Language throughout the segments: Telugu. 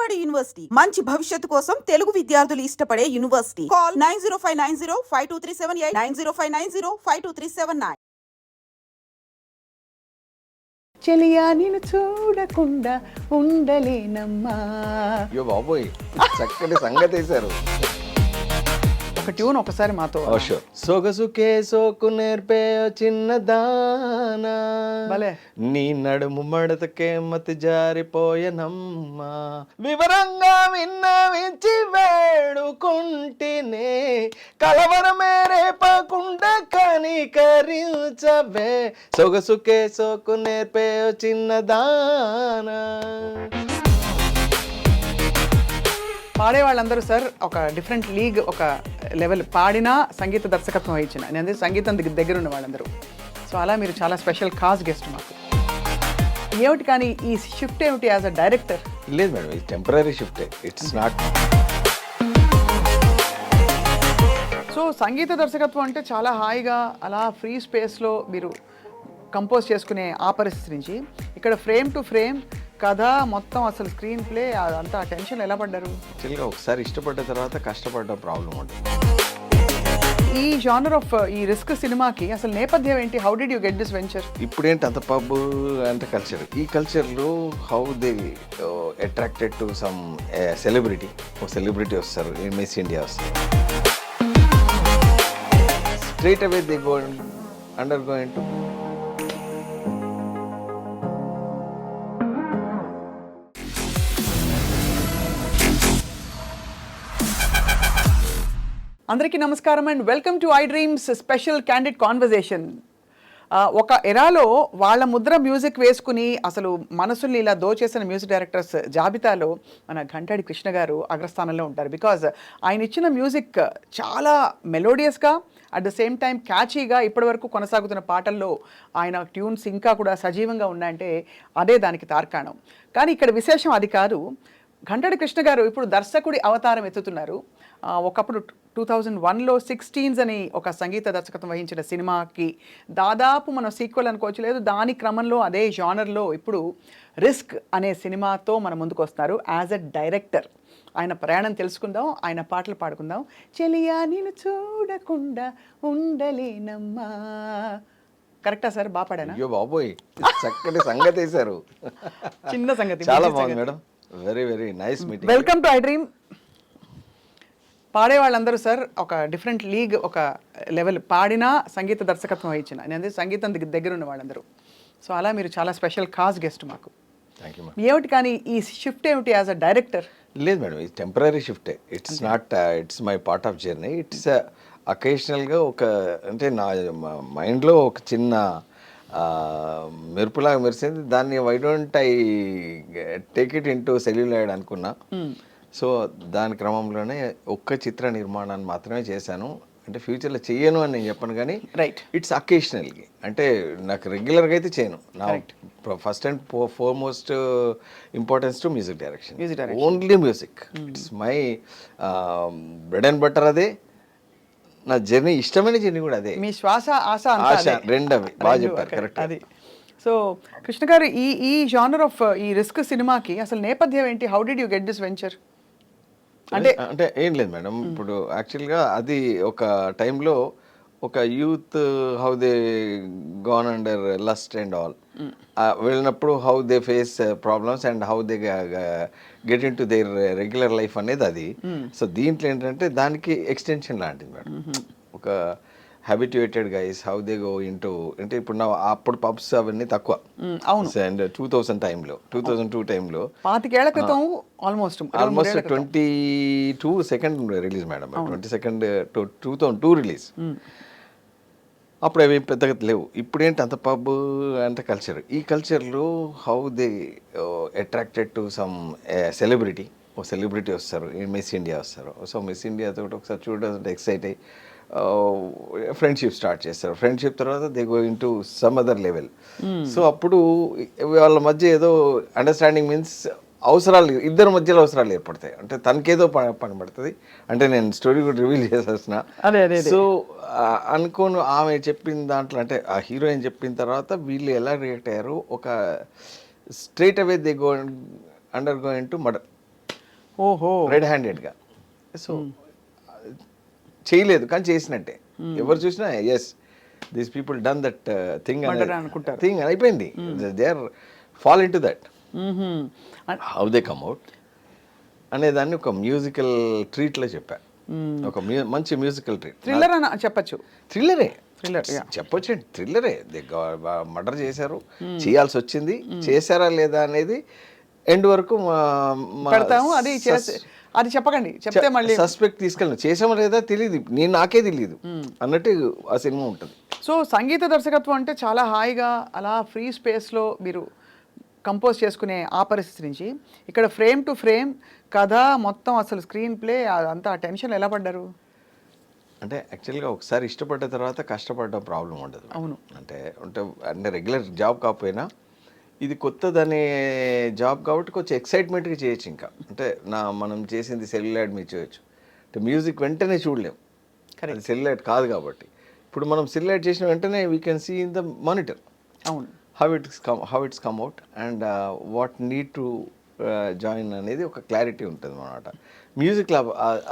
కాకినాడ యూనివర్సిటీ మంచి భవిష్యత్తు కోసం తెలుగు విద్యార్థులు ఇష్టపడే యూనివర్సిటీ. కాల్ 9059052378 9059052379. చెలియా నిన్ను చూడకుండా ఉండలేనమ్మా. అయ్యో బాబోయ్, చక్కటి సంగతి వేశారు. ఒక ట్యూన్ ఒకసారి మాతో. సొగసుకే సోకు నేర్పే చిన్నదానా, భలే. నీ నడుము మడతకే మతి జారిపోయనమ్మా, వివరంగా విన్నవించి వేడుకుంటేనే కలవరమే రేపకుండా కనికరించవే, సొగసుకే సోకు నేర్పే చిన్నదానా. పాడే వాళ్ళందరూ సార్ ఒక డిఫరెంట్ లీగ్, ఒక లెవెల్. పాడినా సంగీత దర్శకత్వం వహించిన నేను సంగీతం దగ్గర ఉన్న వాళ్ళందరూ. సో అలా మీరు చాలా స్పెషల్ ఖాస్ గెస్ట్ మాకు. ఏమిటి కానీ ఈ షిఫ్ట్ ఏమిటి యాజ్ అ డైరెక్టర్? లేదు మేడం, ఇది temporary shift, it's not. So సంగీత దర్శకత్వం అంటే చాలా హాయిగా అలా ఫ్రీ స్పేస్లో మీరు కంపోజ్ చేసుకునే ఆ పరిస్థితి నుంచి ఇక్కడ ఫ్రేమ్ టు ఫ్రేమ్ కథ మొత్తం అసలు స్క్రీన్ ప్లే అదంతా టెన్షన్ ఎలా పడ్డారు? యాక్చువల్గా ఒకసారి ఇష్టపడ్డ తర్వాత కష్టపడ్డ ప్రాబ్లం ఉంటుంది. ఈ జానర్ ఆఫ్ ఈ రిస్క్ సినిమాకి అసలు నేపథ్యం ఏంటి? How did you get this venture? ఇప్పుడేంటి అంత పబ్ అంటే కల్చర్, ఈ కల్చర్లో how they attracted to some celebrity. ఒక సెలబ్రిటీ వస్తారు, మిస్ ఇండియా వస్తారు, straight away they go under going to అందరికీ నమస్కారం and welcome to I dreams special candid conversation. ఒక ఎరాలో వాళ్ళ ముద్ర మ్యూజిక్ వేసుకుని అసలు మనసుల్ని ఇలా దోచేసిన మ్యూజిక్ డైరెక్టర్స్ జాబితాలో మన ఘంటాడి కృష్ణ గారు అగ్రస్థానంలో ఉంటారు. బికాజ్ ఆయన ఇచ్చిన మ్యూజిక్ చాలా మెలోడియస్గా అట్ ద సేమ్ టైం క్యాచీగా ఇప్పటివరకు కొనసాగుతున్న పాటల్లో ఆయన ట్యూన్స్ ఇంకా కూడా సజీవంగా ఉన్నాయంటే అదే దానికి తార్కాణం. కానీ ఇక్కడ విశేషం అది కాదు. ఘంటాడి కృష్ణ గారు ఇప్పుడు దర్శకుడి అవతారం ఎత్తుతున్నారు. ఒకప్పుడు 2001లో 16 అని ఒక సంగీత దర్శకత్వం వహించిన సినిమాకి దాదాపు మనం సీక్వెల్ అనుకోవచ్చు, లేదు దాని క్రమంలో అదే జానర్లో ఇప్పుడు రిస్క్ అనే సినిమాతో మన ముందుకు వస్తున్నారు యాజ్ అ డైరెక్టర్. ఆయన ప్రయాణం తెలుసుకుందాం, ఆయన పాటలు పాడుకుందాం. చెలియా నిన్ను చూడకుండా ఉండలేనమ్మా. కరెక్టా సార్? బాగా పాడానా? అయ్యో బాబోయ్, చక్కటి సంగతి వేశారు. చిన్న సంగతి, చాలా బాగుంది madam. Very very nice meeting. Welcome to I dream. పాడే వాళ్ళందరూ సార్ ఒక డిఫరెంట్ లీగ్, ఒక లెవెల్. పాడినా సంగీత దర్శకత్వం వహించిన నేను సంగీతం దగ్గర ఉన్న వాళ్ళందరూ. సో అలా మీరు చాలా స్పెషల్ ఖాస్ గెస్ట్ మాకు. Thank you. ఏమిటి కానీ ఈ షిఫ్ట్ ఏమిటి యాజ్ అ డైరెక్టర్? లేదు మేడం, ఇది టెంపరీ షిఫ్టే, it's not, it's my part of journey. It's అకేషనల్గా ఒక అంటే నా మైండ్లో ఒక చిన్న మెరుపులాగా మెరిసింది. దాన్ని why don't I take it into celluloid అనుకున్నా. సో దాని క్రమంలోనే ఒక్క చిత్ర నిర్మాణాన్ని మాత్రమే చేశాను. అంటే ఫ్యూచర్లో చెయ్యను అని నేను చెప్పను, కానీ రైట్, ఇట్స్ అకేషనల్గా. అంటే నాకు రెగ్యులర్గా అయితే చేయను. నా first and foremost importance to music direction, only music. It's my bread and butter. అదే నా జర్నీ, ఇష్టమైన జర్నీ కూడా అదే. మీ శ్వాస ఆశ రెండవి బాగా చెప్పారు, కరెక్ట్. అది సో కృష్ణ గారు ఈ జానర్ ఆఫ్ ఈ రిస్క్ సినిమాకి అసలు నేపథ్యం ఏంటి? How did you get this venture? అంటే ఏం లేదు మేడం, ఇప్పుడు యాక్చువల్గా అది ఒక టైంలో ఒక youth how they gone under lust and all వెళ్ళినప్పుడు how they face problems and how they get into their regular life అనేది అది. సో దీంట్లో ఏంటంటే దానికి ఎక్స్టెన్షన్ లాంటిది మేడం. ఒక హ్యాబిట్యుయేటెడ్ guys how they go into, అంటే ఇప్పుడు నా అప్పుడు పబ్స్ అవన్నీ తక్కువ. అవును. అండ్ 2000 టైంలో, 2002 టైంలో, 25 ఏళ్ల క్రితం almost 22 second release madam, 2002 release. అప్పుడు అవి పెద్దగా లేవు. ఇప్పుడేంటి అంత పబ్ అంటే కల్చర్, ఈ కల్చర్లో how they attracted to some celebrity. ఒక సెలబ్రిటీ వస్తారు, మిస్ ఇండియా వస్తారు. సో మిస్ ఇండియా తోటి ఒకసారి చూడాలంటే ఎక్సైట్ అయ్యి ఫ్రెండ్షిప్ స్టార్ట్ చేస్తారు. ఫ్రెండ్షిప్ తర్వాత they going to some other level. So అప్పుడు వాళ్ళ మధ్య ఏదో అండర్స్టాండింగ్ మీన్స్ అవసరాలు, ఇద్దరు మధ్యలో అవసరాలు ఏర్పడతాయి. అంటే తనకేదో పని పడుతుంది. అంటే నేను స్టోరీ కూడా రివీల్ చేసేసిన. సో అనుకోను ఆమె చెప్పిన దాంట్లో, అంటే ఆ హీరోయిన్ చెప్పిన తర్వాత వీళ్ళు ఎలా రియాక్ట్ అయ్యారు, ఒక straight away they go under going to murder. ఓహో. రెడ్ హ్యాండెడ్గా. సో చేయలేదు కానీ చేసినట్టే. ఎవరు చూసినా yes these people done that thing అనుకుంటారు. థింగ్ అయిపోయింది. They are fall in to that. How they come out అనేదాన్ని ఒక మ్యూజికల్ ట్రీట్లో చెప్పా. ఒక మంచి మ్యూజికల్ ట్రీట్. థ్రిల్లర్ అని చెప్పచ్చు. థ్రిల్లరే థ్రిల్లర్ చెప్పొచ్చు. థ్రిల్లరే. మర్డర్ చేశారు, చేయాల్సి వచ్చింది, చేశారా లేదా అనేది ఎండ్ వరకు పెడతాము. అది చెప్పకండి, చెప్తే మళ్ళీ సస్పెక్ట్ తీసుకెళ్ళను. చేసామా లేదా తెలియదు, నాకే తెలియదు అన్నట్టు ఆ సినిమా ఉంటుంది. సో సంగీత దర్శకత్వం అంటే చాలా హాయిగా అలా ఫ్రీ స్పేస్లో మీరు కంపోజ్ చేసుకునే ఆ పరిస్థితి నుంచి ఇక్కడ ఫ్రేమ్ టు ఫ్రేమ్ కథ మొత్తం అసలు స్క్రీన్ ప్లే అంతా టెన్షన్ ఎలా పడ్డారు? అంటే యాక్చువల్గా ఒకసారి ఇష్టపడ్డ తర్వాత కష్టపడడం ప్రాబ్లం ఉండదు. అవును. అంటే రెగ్యులర్ జాబ్ కాకపోయినా ఇది కొత్తదనే జాబ్ కాబట్టి కొంచెం ఎక్సైట్మెంట్గా చేయొచ్చు. ఇంకా అంటే మనం చేసింది సెల్యులాయిడ్ మీద చేయొచ్చు. అంటే మ్యూజిక్ వెంటనే చూడలేం, అది సెల్యులాయిడ్ కాదు కాబట్టి. ఇప్పుడు మనం సెల్యులాయిడ్ చేసిన వెంటనే we can see in the monitor. అవును. How it's come out and what need to join అనేది ఒక క్లారిటీ ఉంటుంది అన్నమాట. మ్యూజిక్లో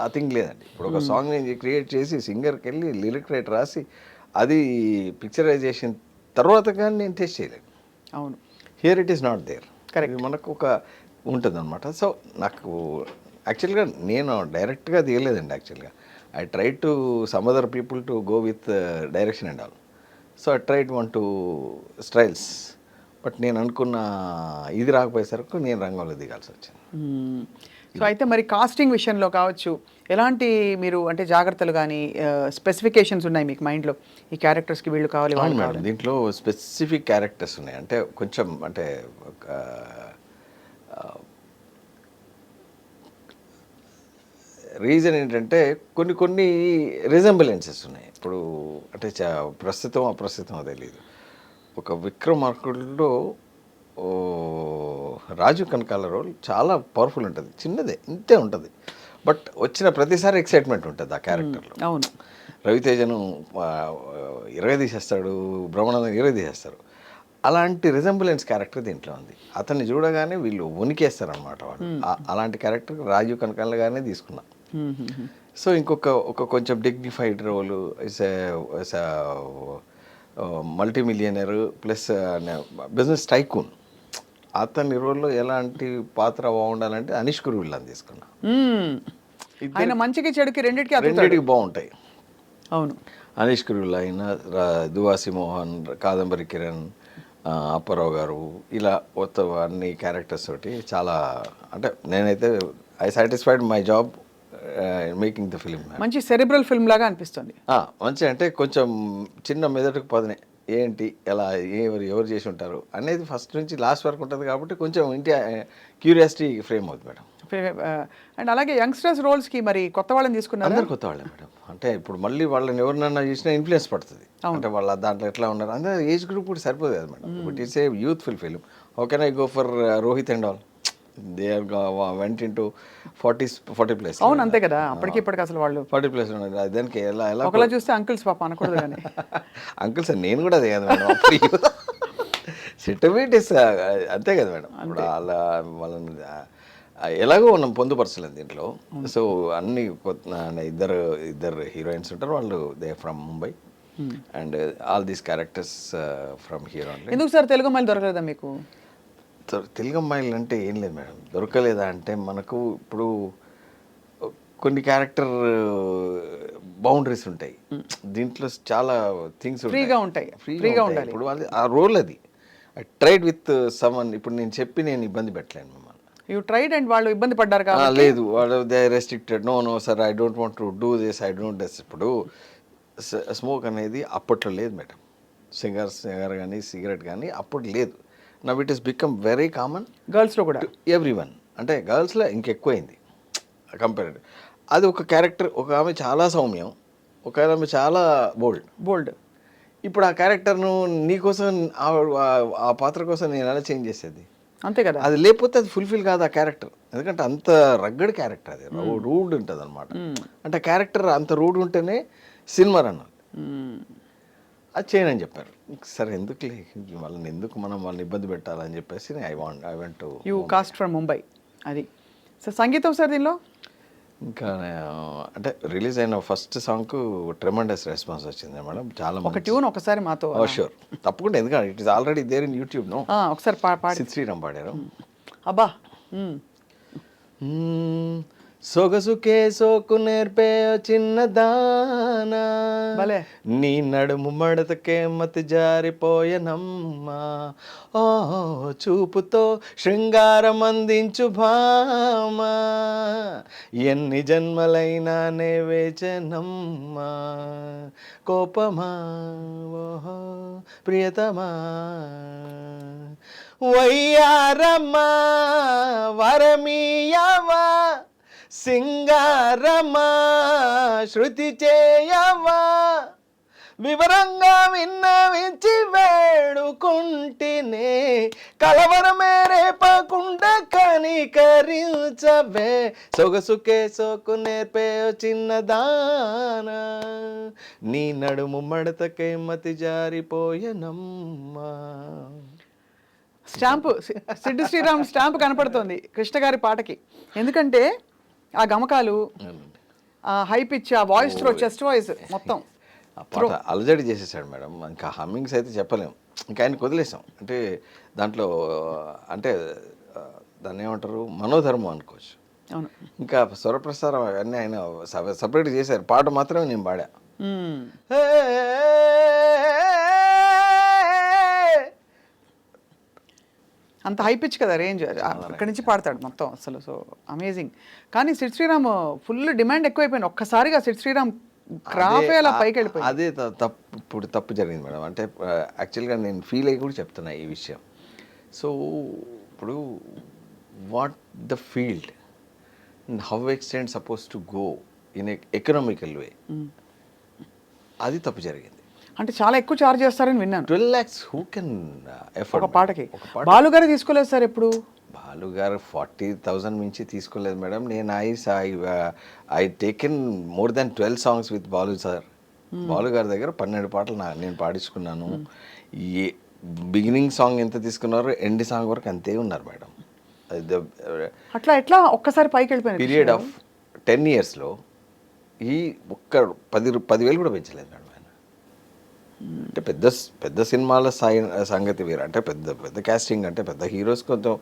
ఆ థింగ్ లేదండి. ఇప్పుడు ఒక సాంగ్ నేను క్రియేట్ చేసి సింగర్కి వెళ్ళి లిరిక్ రైట్ రాసి అది పిక్చరైజేషన్ తర్వాత కానీ నేను టెస్ట్ చేయలేదు. అవును. Here it is not there. Correct. మనకు ఒక ఉంటుంది అనమాట. సో నాకు యాక్చువల్గా నేను డైరెక్ట్గా తీయలేదండి. యాక్చువల్గా I try to some other people to go with direction and all. So I tried 1-2 styles. But నేను అనుకున్న ఇది రాకపోయేసరికి నేను రంగంలో దిగాల్సి వచ్చింది. సో అయితే మరి కాస్టింగ్ విషయంలో కావచ్చు ఎలాంటి మీరు అంటే జాగ్రత్తలు కానీ స్పెసిఫికేషన్స్ ఉన్నాయి మీకు మైండ్లో? ఈ క్యారెక్టర్స్కి వీళ్ళు కావాలి వాళ్ళు మేడం. దీంట్లో స్పెసిఫిక్ క్యారెక్టర్స్ ఉన్నాయి. అంటే కొంచెం అంటే రీజన్ ఏంటంటే కొన్ని రిజంబులెన్సెస్ ఉన్నాయి. ఇప్పుడు అంటే ప్రస్తుతం అప్రస్తుతం తెలియదు. ఒక విక్రమార్కుడులో రాజు కనకాల రోల్ చాలా పవర్ఫుల్ ఉంటుంది. చిన్నదే ఇంతే ఉంటుంది, బట్ వచ్చిన ప్రతిసారి ఎక్సైట్మెంట్ ఉంటుంది ఆ క్యారెక్టర్లో. అవును. రవితేజను ఇరగదీసేస్తాడు, బ్రహ్మానందం ఇరగదీసేస్తారు. అలాంటి రిజంబులెన్స్ క్యారెక్టర్ దీంట్లో ఉంది. అతన్ని చూడగానే వీళ్ళు వణికేస్తారనమాట వాళ్ళు. అలాంటి క్యారెక్టర్ రాజీవ్ కనకాలగానే తీసుకున్నా. సో ఇంకొక కొంచెం dignified role is multi millionaire plus business tycoon. అతని రోల్లో ఎలాంటి పాత్ర బాగుండాలంటే అనీష్ కురువిల్లాని తీసుకున్నా. ఆయన మంచికి చెడుకి రెండింటికి బాగుంటాయి. అవును. అనీష్ కురువిల్లా అయినా, దువాసి మోహన్, కాదంబరి కిరణ్, అప్పారావు గారు, ఇలా మొత్తం అన్ని క్యారెక్టర్స్ తోటి చాలా అంటే నేనైతే I satisfied my job making the film. మంచి సెరిబ్రల్ ఫిల్మ్ లాగా అనిపిస్తుంది. మంచి అంటే కొంచెం చిన్న మెదడుకు పదనే ఏంటి ఎలా ఎవరు చేసి ఉంటారు అనేది ఫస్ట్ నుంచి లాస్ట్ వరకు ఉంటుంది కాబట్టి కొంచెం ఇంటి క్యూరియాసిటీ ఫ్రేమ్ అవుతుంది మేడం. అండ్ అలాగే యంగ్స్టర్స్ రోల్స్కి మరి కొత్త వాళ్ళని తీసుకున్నారు. అందరు కొత్త వాళ్ళే మేడం. అంటే ఇప్పుడు మళ్ళీ వాళ్ళని ఎవరినన్నా చూసినా ఇన్ఫ్లుయెన్స్ పడుతుంది. అంటే వాళ్ళ దాంట్లో ఎట్లా ఉన్నారు అందరూ ఏజ్ గ్రూప్ కూడా సరిపోదు కదా madam. But it's a youthful film. How can I go for Rohit and all? They are went in to 40+ అవును, అంతే కదా. అప్పటికి ఇప్పటికి అసలు వాళ్ళు 40+ ఉన్నారు. దానికి ఎలా ఒకలా చూస్తే అంకుల్స్ పాప అనకూడదు కానీ అంకుల్స్ నేను కూడా అదే కదా మేడం. సెటిల్మెంట్ అంతే కదా మేడం. ఇప్పుడు వాళ్ళని ఎలాగో మనం పొందుపరచలేదు దీంట్లో. సో అన్ని ఇద్దరు హీరోయిన్స్ ఉంటారు. వాళ్ళు they from Mumbai and all these characters from hero. ఎందుకు సార్ తెలుగు అమ్మాయిలు దొరకలేదా మీకు? తెలుగు అమ్మాయిలు అంటే ఏం లేదు మేడం. దొరకలేదా అంటే మనకు ఇప్పుడు కొన్ని క్యారెక్టర్ బౌండరీస్ ఉంటాయి. దీంట్లో చాలా థింగ్స్ ఫ్రీగా ఉంటాయి. ఫ్రీగా ఉండాలి. ఇప్పుడు ఆ రోల్ అది ట్రైడ్ విత్ సమ్వన్. ఇప్పుడు నేను ఇబ్బంది పెట్టలేను మిమ్మల్ని. యూ ట్రైడ్ అండ్ వాళ్ళు ఇబ్బంది పడ్డారు కాబట్టి లేదు, వాళ్ళు they restricted. No sir I don't want to do this, I don't does. ఇప్పుడు స్మోక్ అనేది అప్పట్లో లేదు మేడం. సిగర్ కానీ సిగరెట్ కానీ అప్పుడు లేదు. Now it is become very common గర్ల్స్లో కూడా, ఎవ్రీవన్. అంటే గర్ల్స్లో ఇంకెక్కువైంది కంపేర్డ్. అది ఒక క్యారెక్టర్. ఒక ఆమె చాలా సౌమ్యం, ఒక ఆమె చాలా బోల్డ్. ఇప్పుడు ఆ క్యారెక్టర్ను నీకోసం ఆ పాత్ర కోసం నేను ఎలా చేంజ్ చేసేది? అంతే కదా. అది లేకపోతే అది ఫుల్ఫిల్ కాదు ఆ క్యారెక్టర్. ఎందుకంటే అంత రగ్గడ్ క్యారెక్టర్, అది రూడ్ ఉంటుంది అనమాట. అంటే క్యారెక్టర్ అంత రూడ్ ఉంటేనే సినిమా అన్నది. అది చేయనని చెప్పారు. సరే ఎందుకు వాళ్ళని మనం వాళ్ళని ఇబ్బంది పెట్టాలని చెప్పేసి I want to you cast from Mumbai. అది సో సంగీతం సార్ దీనిలో ఇంకా అంటే రిలీజ్ అయిన ఫస్ట్ సాంగ్కు ట్రెమండస్ రెస్పాన్స్ వచ్చింది మేడం. చాలా ఒక ట్యూన్ ఒకసారి మాతో షూర్ తప్పకుండా, ఎందుకంటే it is already there in YouTube no. ఒకసారి పాడి. సిద్ శ్రీరామ్ పాడారు. అబ్బా సొగసుకే సోకు నేర్పే చిన్నదానా, భలే. నీ నడుము మడతకే మతి జారిపోయనమ్మా, ఓ చూపుతో శృంగారం అందించు భామా, ఎన్ని జన్మలైనా నే వేచనమ్మా, కోపమా ఓహో ప్రియతమా, వయ్యారమ్మా వరమీయవా, సింగారమా శృతి చేయవా, వివరంగా విన్నవించి వేడుకుంటేనే కలవరమే రేపకుండా కనికరించవే, సొగసుకే సోకు నేర్పే చిన్నదానా, నీ నడుము మడతకే మతి జారిపోయనమ్మా. స్టాంపు సిద్ధు శ్రీరామ్ స్టాంపు కనపడుతోంది కృష్ణ గారి పాటకి. ఎందుకంటే ఆ గమకాలు, ఆ హై పిచ్, ఆ వాయిస్ త్రో, చెస్ట్ వాయిస్ మొత్తం ఆ పాట అలజడి చేసేసాడు మేడం. ఇంకా హమ్మింగ్స్ అయితే చెప్పలేం, ఇంకా ఆయనకు వదిలేసాం. అంటే దాంట్లో అంటే దాన్ని ఏమంటారు, మనోధర్మం అనుకోవచ్చు. అవును. ఇంకా స్వరప్రసారం అవన్నీ ఆయన సపరేట్ చేశారు, పాట మాత్రమే నేను పాడా. అంత హై పిచ్ కదా రేంజ్, అక్కడి నుంచి పాడతాడు మొత్తం అసలు. So amazing. కానీ సిద్ శ్రీరామ్ ఫుల్ డిమాండ్ ఎక్కువైపోయింది, ఒక్కసారిగా సిద్ శ్రీరామ్ క్రాఫ్ అలా పైకి వెళ్ళిపోయింది. అదే ఇప్పుడు తప్పు జరిగింది మేడం. అంటే యాక్చువల్గా నేను ఫీల్ అయ్యి కూడా చెప్తున్నా ఈ విషయం. సో ఇప్పుడు what the field how extend suppose to go in economical way, అది తప్పు జరిగింది. అంటే చాలా ఎక్కువ చార్జ్ చేస్తారని విన్నాను. 12 lakhs హూ కెన్ ఎఫర్డ్ ఒక పాటకి. బాలు గారు తీసుకోలేదు సార్ ఎప్పుడు? బాలు గారు 40,000 మించి తీసుకోలేదు మేడం. నేను I taken more than 12 songs with Balu sir. Balu గారి దగ్గర 12 పాటలు నేను పాడించుకున్నాను. ఏ బిగినింగ్ సాంగ్ ఎంత తీసుకున్నారో ఎండ్ సాంగ్ వరకు అంతే ఉన్నారు మేడం. అట్లా ఎట్లా ఒక్కసారి పైకి వెళ్ళిపోయింది? పీరియడ్ ఆఫ్ 10 yearsలో ఈ ఒక్క 10,000 కూడా పెంచలేదు మేడం ఆయన. అంటే పెద్ద సినిమాల సంగతి వేరు. అంటే పెద్ద కాస్టింగ్, అంటే పెద్ద హీరోస్ కొంచెం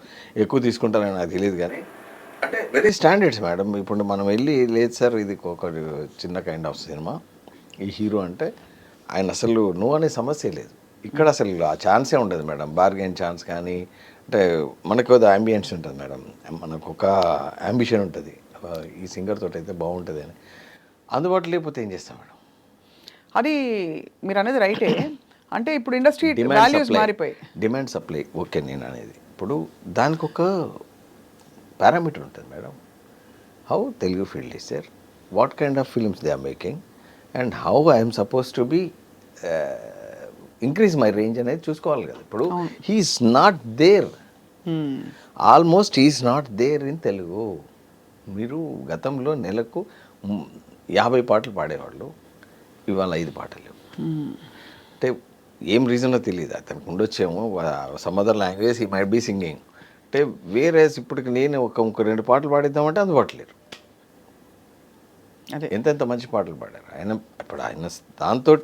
ఎక్కువ తీసుకుంటారని నాకు తెలియదు, కానీ అంటే వెరీ స్టాండర్డ్స్ మేడం. ఇప్పుడు మనం వెళ్ళి లేదు సార్ ఇది ఒక చిన్న కైండ్ ఆఫ్ సినిమా, ఈ హీరో అంటే ఆయన అసలు నువ్వు అనే సమస్య లేదు. ఇక్కడ అసలు ఆ ఛాన్సే ఉండదు మేడం, బార్గెన్ ఛాన్స్ కానీ. అంటే మనకు ఒక అంబియన్స్ ఉంటుంది మేడం, మనకు ఒక అంబిషన్ ఉంటుంది, ఈ సింగర్ తోటి అయితే బాగుంటుంది అని. అందుబాటులో లేకపోతే ఏం చేస్తాం మేడం? అది మీరు అనేది రైటే. అంటే ఇప్పుడు ఇండస్ట్రీ వాల్యూస్ మారిపోయి, డిమాండ్ సప్లై. ఓకే, నేను అనేది ఇప్పుడు దానికి ఒక పారామీటర్ ఉంటుంది madam. How Telugu field is there, what kind of films they are making, and how I'm suppose to be increase my range అనేది చూసుకోవాలి కదా. ఇప్పుడు he's not there, almost he's not there in Telugu. మీరు గతంలో నెలకు 50 పాటలు పాడేవాళ్ళు, ఇవాళ 5 పాటలు. అంటే ఏం రీజనో తెలియదు, అతనికి ఉండొచ్చేమో some other language he might be singing. అంటే వేరే ఇప్పటికి నేను ఇంకో 2 పాటలు పాడిద్దామంటే అందుబాటులేరు. అదే ఎంతెంత మంచి పాటలు పాడారు ఆయన. ఇప్పుడు ఆయన దాంతో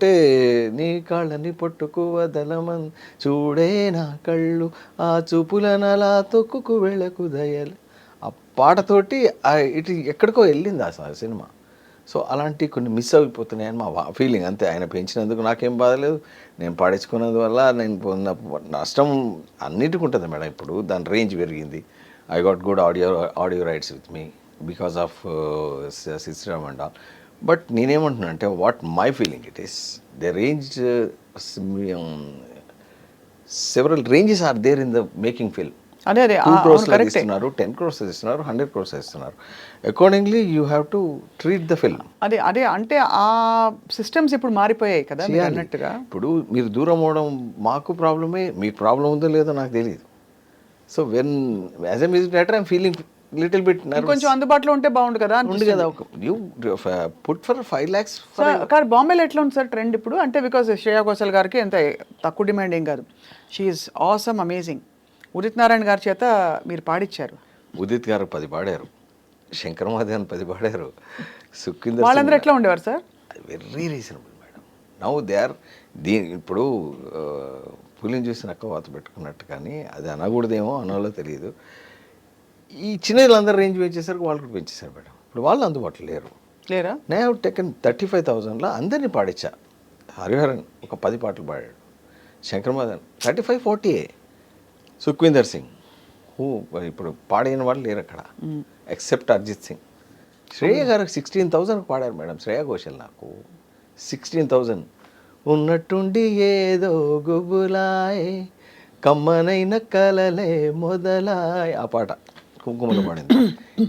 నీ కాళ్ళని పట్టుకు వదలమన్ చూడే నా కళ్ళు, ఆ చూపులనలా తొక్కుకు వెళ్ళకు దయలు, ఆ పాటతోటి ఇటు ఎక్కడికో వెళ్ళింది ఆ సినిమా. సో అలాంటి కొన్ని మిస్ అయిపోతున్నాయని మా ఫీలింగ్ అంతే. ఆయన పెంచినందుకు నాకేం బాధలేదు, నేను పాడించుకున్నందువల్ల నేను పొందిన నష్టం అన్నిటికీ ఉంటుంది మేడం. ఇప్పుడు దాని రేంజ్ పెరిగింది. I got good audio rights with me because of Sid Sriram and all. But నేనేమంటున్నా అంటే what my feeling it is the range, several ranges are there in the making film. అదే 2 crores ఇస్తున్నారు, 10 crores ఇస్తున్నారు, 100 crores ఇస్తున్నారు. Accordingly you have to treat the film. అదే అంటే ఆ సిస్టమ్స్ ఇప్పుడు మారిపోయాయి కదా మీరు అన్నట్టుగా. ఇప్పుడు మీరు దూరం అవడం మాకు ప్రాబ్లమే, మీకు ప్రాబ్లం ఉందో లేదో నాకు తెలియదు. So when as a music director I'm feeling little bit కొంచెం అందుబాటులో ఉంటే బాగుండు కదా. ఉంది కదా, యూ పుట్ ఫర్ 5 lakhs. కానీ బాంబేలో ఎట్లా ఉంది సార్ ట్రెండ్ ఇప్పుడు? అంటే బికాస్ శ్రేయా ఘోషల్ గారికి ఎంత తక్కువ డిమాండ్ ఏం కాదు, she's awesome, amazing. Udit Narayan గారి చేత మీరు పాడిచ్చారు. ఉదిత్ గారు 10 పాడారు, శంకర్ మహాదేవన్ 10 పాడారు, సుఖ్వీందర్ వాళ్ళందరూ ఎట్లా ఉండేవారు sir? Very reasonable madam. Now they are ఇప్పుడు పులిని చూసి నక్క వాత పెట్టుకున్నట్టు, కానీ అది అనకూడదేమో అనాలో తెలియదు. ఈ చిన్నలందరూ రేంజ్ పెంచేసరికి వాళ్ళు కూడా పెంచేశారు మేడం. ఇప్పుడు వాళ్ళు అందుబాటులో లేరు. లేరా? నే హ్యావ్ టేకెన్ 35,000లో అందరినీ పాడించా. హరిహరన్ ఒక 10 పాటలు పాడాడు, శంకర్ మహాదేవన్ 35-40, సుఖ్వీందర్ సింగ్ ఇప్పుడు పాడిన వాళ్ళు లేరు అక్కడ ఎక్సెప్ట్ అరిజిత్ సింగ్. శ్రేయ గారు 16,000 పాడారు మేడం. శ్రేయ ఘోషల్ నాకు 16,000. ఉన్నట్టుండి ఏదో గుబులాయే కమ్మనైన కలలే మొదలాయ్, ఆ పాట కుంకుమలో పాడింది.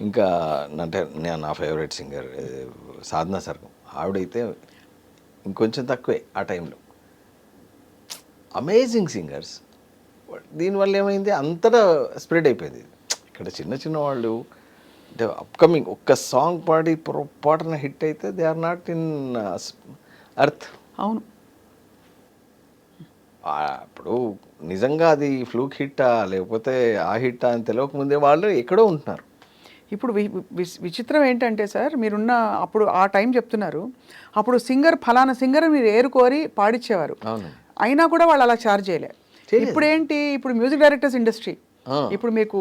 ఇంకా అంటే నా ఫేవరెట్ సింగర్ సాధనా సర్గం, ఆవిడైతే ఇంకొంచెం తక్కువే ఆ టైంలో. Amazing singers. దీనివల్ల ఏమైంది, అంతటా స్ప్రెడ్ అయిపోయింది. ఇక్కడ చిన్న చిన్న వాళ్ళు అంటే అప్కమింగ్ ఒక్క సాంగ్ పాడి పొరపాటున హిట్ అయితే they are not in earth. అవును. ఇప్పుడు నిజంగా అది ఫ్లూక్ హిట్టా లేకపోతే ఆ హిట్టా అని తెలియక ముందే వాళ్ళు ఎక్కడో ఉంటున్నారు. ఇప్పుడు విచిత్రం ఏంటంటే సార్, మీరున్న అప్పుడు ఆ టైం చెప్తున్నారు, అప్పుడు సింగర్ ఫలానా సింగర్ మీరు ఏరుకోరి పాడిచ్చేవారు, అయినా కూడా వాళ్ళు అలా ఛార్జ్ చేయలే. ఇప్పుడు ఏంటి, ఇప్పుడు మ్యూజిక్ డైరెక్టర్స్ ఇండస్ట్రీ. ఇప్పుడు మీకు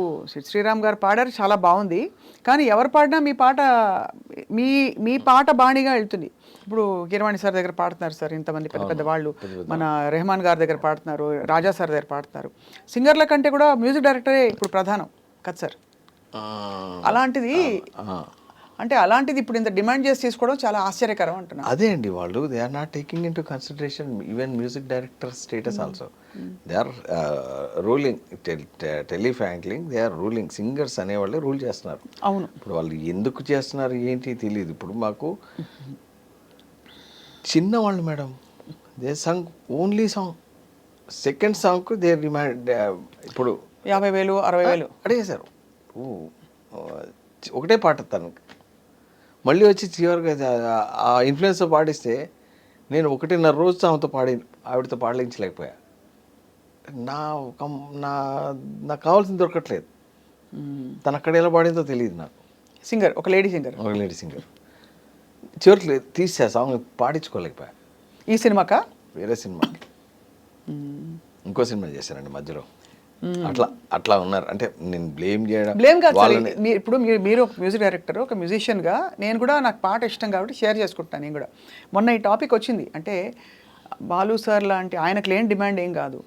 శ్రీరామ్ గారు పాడారు, చాలా బాగుంది, కానీ ఎవరు పాడినా మీ పాట బాణిగా వెళ్తుంది. ఇప్పుడు కీరవాణి సార్ దగ్గర పాడుతున్నారు సార్ ఇంతమంది పెద్ద పెద్ద వాళ్ళు, మన రెహమాన్ గారి దగ్గర పాడుతున్నారు, రాజా సార్ దగ్గర పాడుతున్నారు. సింగర్ల కంటే కూడా మ్యూజిక్ డైరెక్టరే ఇప్పుడు ప్రధానం కదా సార్. అలాంటిది అంటే అలాంటిది ఇప్పుడు ఇంత డిమాండ్ చేసి తీసుకోవడం చాలా ఆశ్చర్యకరం అంటున్నారు. అదే అండి, వాళ్ళు they are not taking into consideration even music director status also. They are ruling, టెలిఫ్రాంక్లింగ్ దే ఆర్ రూలింగ్. సింగర్స్ అనేవాళ్ళే రూల్ చేస్తున్నారు. అవును. ఇప్పుడు వాళ్ళు ఎందుకు చేస్తున్నారు ఏంటి తెలియదు. ఇప్పుడు మాకు చిన్నవాళ్ళు madam, they sung only song, second సాంగ్కు దే డిమాండ్ ఇప్పుడు 50,000 60,000 అడిగేశారు. ఒకటే పాట తనకు మళ్ళీ వచ్చి చివరిగా ఆ ఇన్ఫ్లుయెన్స్తో పాడిస్తే నేను 1.5 రోజుతో ఆవిడతో పాడలించలేకపోయా. నాకు కావాల్సింది దొరకట్లేదు. తను అక్కడ ఎలా పాడిందో తెలియదు నాకు. సింగర్, ఒక లేడీ సింగర్ చివరికి తీసా సాంగ్ పాడించుకోలేకపోయా. ఈ సినిమాకా? వేరే సినిమా, ఇంకో సినిమా చేశానండి మధ్యలో. అట్లా ఉన్నారు. అంటే నేను బ్లేమ్ కాదు సార్. ఇప్పుడు మీరు ఒక మ్యూజిక్ డైరెక్టర్, ఒక మ్యూజిషియన్గా నేను కూడా నాకు పాట ఇష్టం కాబట్టి షేర్ చేసుకుంటాను. నేను కూడా మొన్న ఈ టాపిక్ వచ్చింది అంటే బాలు సార్ లాంటి ఆయనకు లేని డిమాండ్ ఏం కాదు,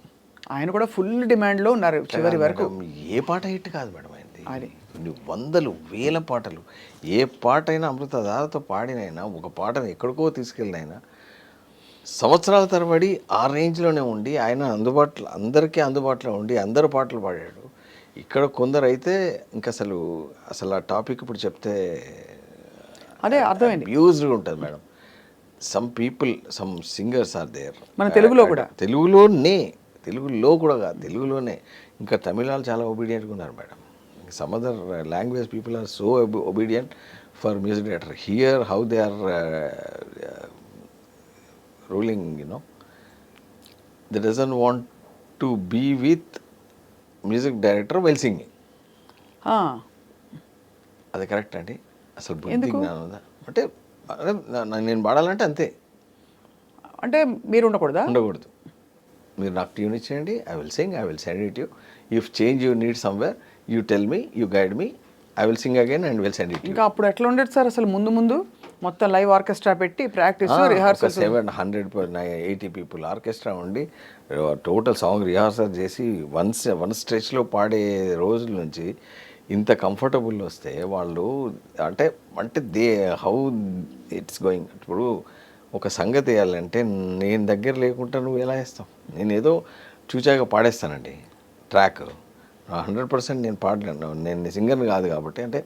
ఆయన కూడా ఫుల్ డిమాండ్లో ఉన్నారు చివరి వరకు. ఏ పాట హిట్ కాదు మేడం అయింది, వందలు వేల పాటలు. ఏ పాట అయినా అమృతధారతో పాడినైనా, ఒక పాటను ఎక్కడికో తీసుకెళ్ళినైనా సంవత్సరాల తరబడి ఆ రేంజ్లోనే ఉండి ఆయన అందరికీ అందుబాటులో ఉండి అందరు పాటలు పాడాడు. ఇక్కడ కొందరు అయితే ఇంకా అసలు ఆ టాపిక్ ఇప్పుడు చెప్తే అదే అర్థమైంది, యూజ్డ్గా ఉంటుంది madam. Some people, some singers are there మన తెలుగులో కూడా, తెలుగులో కూడా కాదు, తెలుగులోనే. ఇంకా తమిళాలు చాలా ఒబీడియంట్గా ఉన్నారు madam. Some other language people are so obedient for music director. Here how they are ruling, they doesn't want to be with music director while singing. అది కరెక్ట్ అండి. అసలు బుద్ధి జ్ఞానం ఉందా అంటే నేను పాడాలంటే అంతే, అంటే మీరు ఉండకూడదు. మీరు నాకు ట్యూన్ ఇచ్చేయండి, I will sing, I will send it you. If change you need somewhere, you tell me, you guide me, I will sing again and will send it. ఇంకా అప్పుడు ఎట్లా ఉండేది సార్ అసలు? ముందు మొత్తం లైవ్ ఆర్కెస్ట్రా పెట్టి ప్రాక్టీస్ రిహార్సల్, 780 పీపుల్ ఆర్కెస్ట్రా ఉండి టోటల్ సాంగ్ రిహార్సల్ చేసి వన్ స్ట్రెచ్లో పాడే రోజుల నుంచి ఇంత కంఫర్టబుల్ వస్తే వాళ్ళు అంటే హౌ ఇట్స్ గోయింగ్. ఇప్పుడు ఒక సంగతి వేయాలంటే నేను దగ్గర లేకుండా నువ్వు ఎలా వేస్తావు? నేను ఏదో చూచాగా పాడేస్తానండి ట్రాక్. 100% నేను పాడలేను, నేను సింగర్ని కాదు కాబట్టి. అంటే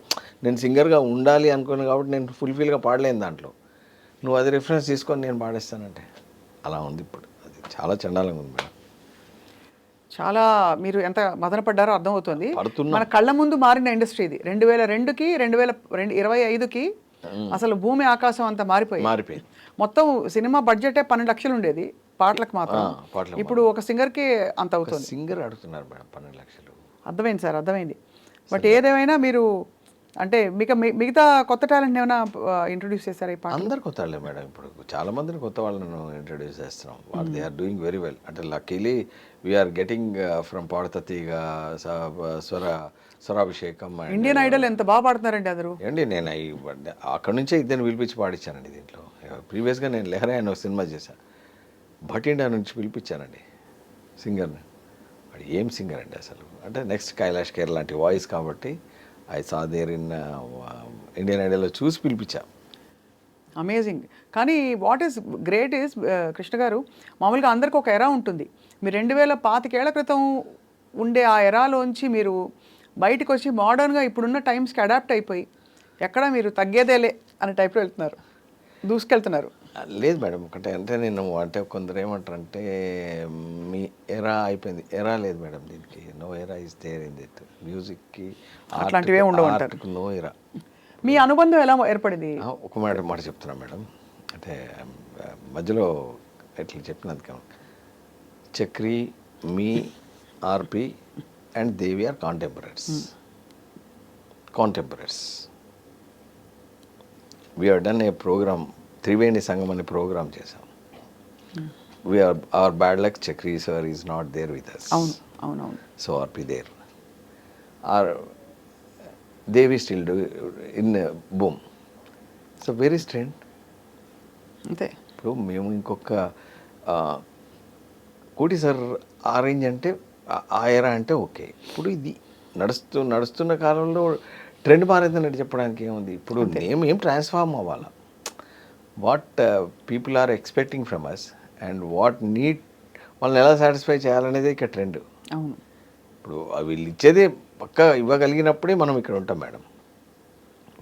నేను సింగర్గా ఉండాలి అనుకున్నాను కాబట్టి నేను ఫుల్ఫిల్గా పాడలేను దాంట్లో. నువ్వు అది రిఫరెన్స్ తీసుకొని నేను పాడేస్తానంటే అలా ఉంది ఇప్పుడు. అది చాలా చండాలంగా ఉంది మేడం. చాలా మీరు ఎంత మదన పడ్డారో అర్థమవుతుంది. మన కళ్ళ ముందు మారిన ఇండస్ట్రీ ఇది. 2002కి 2025కి అసలు భూమి ఆకాశం అంతా మారిపోయింది. మొత్తం సినిమా బడ్జెటే 12 లక్షలు ఉండేది పాటలకు మాత్రం. ఇప్పుడు ఒక సింగర్కి అంత అవుతుంది. సింగర్ అడుగుతున్నారు మేడం 12 లక్షలు. అర్థమైంది సార్, అర్థమైంది. బట్ ఏదేమైనా మీరు అంటే మిగతా కొత్త టాలెంట్ ఏమైనా ఇంట్రొడ్యూస్ చేశారా ఈ పాట? అందరు కొత్త వాళ్ళే మేడం. ఇప్పుడు చాలా మందిని కొత్త వాళ్ళను ఇంట్రడ్యూస్ చేస్తున్నాం. వాళ్ళు they are doing very well. అంటే luckily we are getting from Paadutha Theeyaga Swarabhishekam. Indian Idol ఎంత బాగా పాడుతున్నారండి అందరూ. ఏండి నేను అక్కడ నుంచే ఇద్దరిని పిలిపించి పాడించానండి దీంట్లో. ప్రీవియస్గా నేను లెహరా అని ఒక సినిమా చేశాను. భటిండా నుంచి పిలిపించానండి సింగర్ని. వాడు ఏం సింగర్ అండి అసలు. అంటే నెక్స్ట్ కైలాష్ కేర్ లాంటి వాయిస్ కాబట్టి I saw there in Indian ఐడల్లో చూసి పిలిపించా. అమేజింగ్. కానీ what is great is Krishna garu, మామూలుగా అందరికి ఒక ఎరా ఉంటుంది. మీరు 2025 క్రితం ఉండే ఆ ఎరాలోంచి మీరు బయటకు వచ్చి మోడర్న్గా ఇప్పుడున్న టైమ్స్కి అడాప్ట్ అయిపోయి ఎక్కడ మీరు తగ్గేదేలే అనే టైప్లో వెళ్తున్నారు, దూసుకెళ్తున్నారు. లేదు మేడం. అంటే నేను అంటే కొందరు ఏమంటారంటే మీ ఎరా అయిపోయింది. ఎరా లేదు మేడం దీనికి. నో ఎరా ఇస్ దేర్ ఇన్ దిట్. మ్యూజిక్కి అట్లాంటివే ఉండవంటారు. నో ఎరా. మీ అనుబంధం ఎలా ఏర్పడింది? ఒక మాట చెప్తున్నా మేడం. అంటే మధ్యలో ఇట్లా చెప్పినందుకు Chakri, me, RP and Devi are contemporaries. We have done a program, Triveni Sangam అనే ప్రోగ్రామ్ చేసాం. We are our bad luck Chakri sir is not there with us. అవునవును. So RP there are Devi still do in boom. So very strand. అంతే. ఇప్పుడు మేము ఇంకొక కోటి సార్ ఆ రేంజ్ అంటే ఆ ఎరా అంటే ఓకే. ఇప్పుడు ఇది నడుస్తున్న కాలంలో ట్రెండ్ మారేదని చెప్పడానికి ఏముంది. ఇప్పుడు నేమ్ ఏం ట్రాన్స్ఫార్మ్ అవ్వాలా. What people are expecting from us and what need వాళ్ళని ఎలా సాటిస్ఫై చేయాలనేది ఇక్కడ ట్రెండ్. అవును. ఇప్పుడు వీళ్ళు ఇచ్చేది పక్కా ఇవ్వగలిగినప్పుడే మనం ఇక్కడ ఉంటాం మేడం.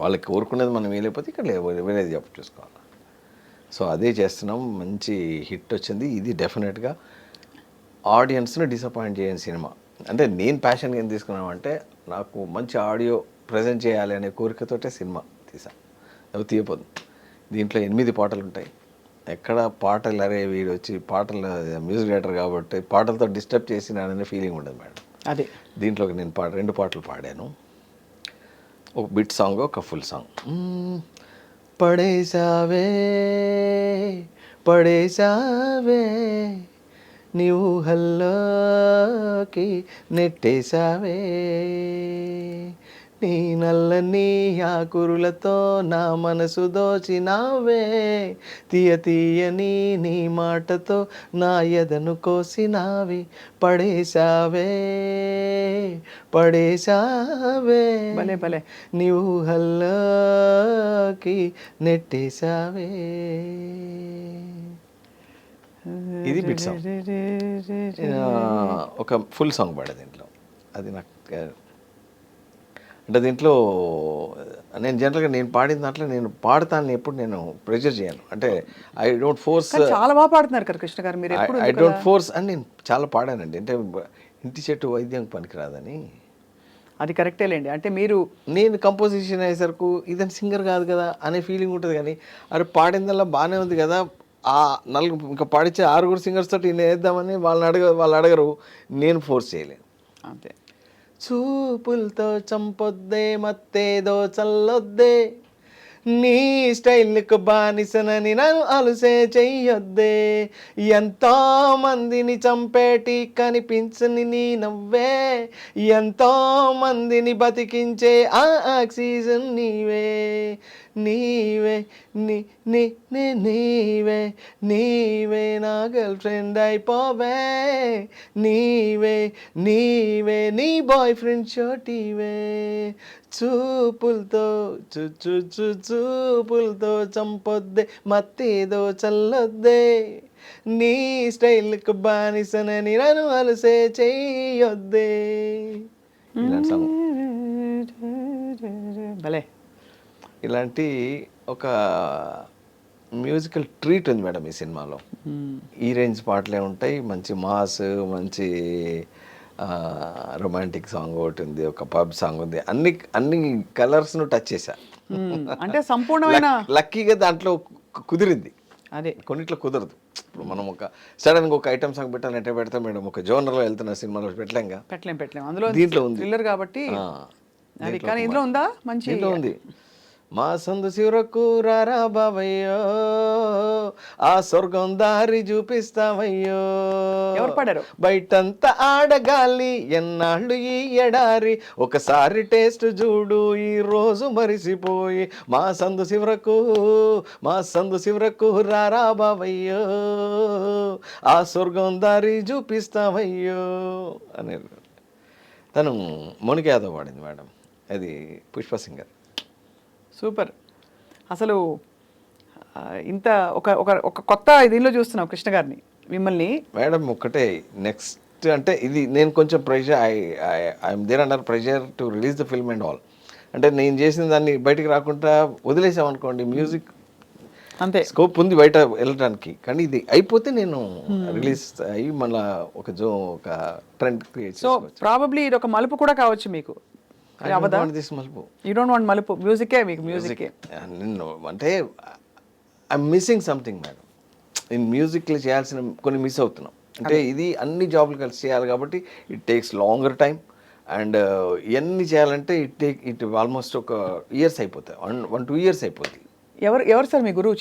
వాళ్ళకి కోరుకునేది మనం వేయలేకపోతే ఇక్కడ వేరేది చూసుకోవాలి. సో అదే చేస్తున్నాం. మంచి హిట్ వచ్చింది. ఇది డెఫినెట్గా ఆడియన్స్ని డిసప్పాయింట్ చేయని సినిమా. అంటే నేను ప్యాషన్గా ఏం తీసుకున్నామంటే నాకు మంచి ఆడియో ప్రజెంట్ చేయాలి అనే కోరికతోటే సినిమా తీసాను. అవి తీయపోదు. దీంట్లో 8 పాటలు ఉంటాయి. ఎక్కడ పాటలు అరే వీడు వచ్చి పాటలు మ్యూజిక్ డైరెక్టర్ కాబట్టి పాటలతో డిస్టర్బ్ చేసినాననే ఫీలింగ్ ఉండదు మేడం. అదే దీంట్లో నేను 2 పాటలు పాడాను. ఒక బిట్ సాంగ్, ఒక ఫుల్ సాంగ్. పడేసావే నీవు హల్లోకి నెట్టేసావే, నీ నల్లని ఆకురులతో నా మనసు దోచినావే, తీయని నీ మాటతో నా ఎదను కోసినావి, పడేసావే భలే భలే నీవు హల్లోకి నెట్టేసావే. ఇది బిట్ సాంగ్. ఒక ఫుల్ సాంగ్ పాడే దీంట్లో. అది నాకు అంటే దీంట్లో నేను జనరల్గా నేను పాడిన దాంట్లో నేను పాడతాను, ఎప్పుడు నేను ప్రెషర్ చేయను. అంటే ఐ డోంట్ ఫోర్స్. చాలా బాగా పాడుతున్నారు కదా కృష్ణ గారు మీరు. ఐ డోంట్ ఫోర్స్ అని నేను చాలా పాడానండి. అంటే ఇంటి చెట్టు వైద్యం పనికిరాదని. అది కరెక్టేలేండి. అంటే నేను కంపోజిషన్ అయ్యేసరికి ఇదని సింగర్ కాదు కదా అనే ఫీలింగ్ ఉంటుంది. కానీ అరే పాడిందల్లా బాగానే ఉంది కదా, ఆ ఇంకా పాడించే 6 సింగర్స్ తోటి నేను వేద్దామని వాళ్ళు అడగరు. నేను ఫోర్స్ చేయలేను. అంతే. చూపులతో చంపొద్దే మత్తేదో చల్లొద్దే, నీ స్టైల్కు బానిసనని నన్ను అలుసే చెయ్యొద్దే, ఎంతో మందిని చంపేటి కనిపించని నీ నవ్వే, ఎంతో మందిని బతికించే ఆ ఆక్సిజన్ నీవే, నీవే నీవే నా గర్ల్ ఫ్రెండ్ అయిపోవే, నీవే నీ బాయ్ ఫ్రెండ్ చోటివే, చూపులతో చూపులతో చంపొద్దే మత్తేదో చల్లొద్దే, నీ స్టైల్కు బానిసనని నన్ను అలసే చెయ్యొద్దే. భలే. ఇలాంటి ఒక మ్యూజికల్ ట్రీట్ ఉంది మేడం ఈ సినిమాలో. ఈ రేంజ్ పాటలే ఉంటాయి. మంచి మాస్, మంచి రొమాంటిక్ సాంగ్ ఒకటి ఉంది, ఒక పబ్ సాంగ్ ఉంది. అన్ని కలర్స్ను టచ్ చేశా. అంటే సంపూర్ణమైన లక్కీగా దాంట్లో కుదిరింది. అదే కొన్నిట్లో కుదరదు. ఇప్పుడు మనం ఒక సడన్గా ఒక ఐటమ్ సాంగ్ పెట్టాలంటే పెడతాం మేడం. ఒక జోనర్లో వెళ్తున్న సినిమాలో పెట్టలేం. అందులో దీంట్లో ఉంది థ్రిల్లర్ కాబట్టి అది కానీ ఇందులో ఉందా మంచి దీంట్లో ఉంది. మా సందు శివరకు రారా బావయ్యో, ఆ స్వర్గం దారి చూపిస్తావయ్యో. ఎవరు పాడారు? బయటంతా ఆడగాలి ఎన్నాళ్ళు ఈ ఎడారి, ఒకసారి టేస్ట్ చూడు ఈ రోజు మరిసిపోయి. మా సందు శివరకు రారా బావయ్యో, ఆ స్వర్గం దారి చూపిస్తావయ్యో అని. తను మోనికా యాదవ్ పాడింది మేడం, అది పుష్ప సింగర్. సూపర్. అసలు ఇంత ఒక ఒక ఒక కొత్త దీనిలో చూస్తున్నాం కృష్ణ గారిని, మిమ్మల్ని. మేడం ఒకటే నెక్స్ట్ అంటే ఇది నేను కొంచెం pressure I'm there under pressure to release the film and all. అంటే నేను చేసిన దాన్ని బయటికి రాకుండా వదిలేసామనుకోండి, మ్యూజిక్ అంతే స్కోప్ ఉంది బయట వెళ్ళడానికి, కానీ ఇది అయిపోతే నేను రిలీజ్ అయ్యి మళ్ళీ ఒక ట్రెండ్ క్రియేట్ సో ప్రాబబ్లీ ఇది ఒక మలుపు కూడా కావచ్చు మీకు. మలుపు. యూ డోంట్ వాంట్ మలుపు, మ్యూజికే మీకు మ్యూజికే. నిన్ను అంటే ఐఎమ్ మిస్సింగ్ సంథింగ్ మేడం. నేను మ్యూజిక్లో చేయాల్సిన కొన్ని మిస్ అవుతున్నాం. అంటే ఇది అన్ని జాబులు కలిసి చేయాలి కాబట్టి it takes longer time and ఇవన్నీ చేయాలంటే ఇట్ ఆల్మోస్ట్ ఒక ఇయర్స్ అయిపోతాయి, 1-2 years అయిపోతుంది. ఎవరు సార్ మీ గురువు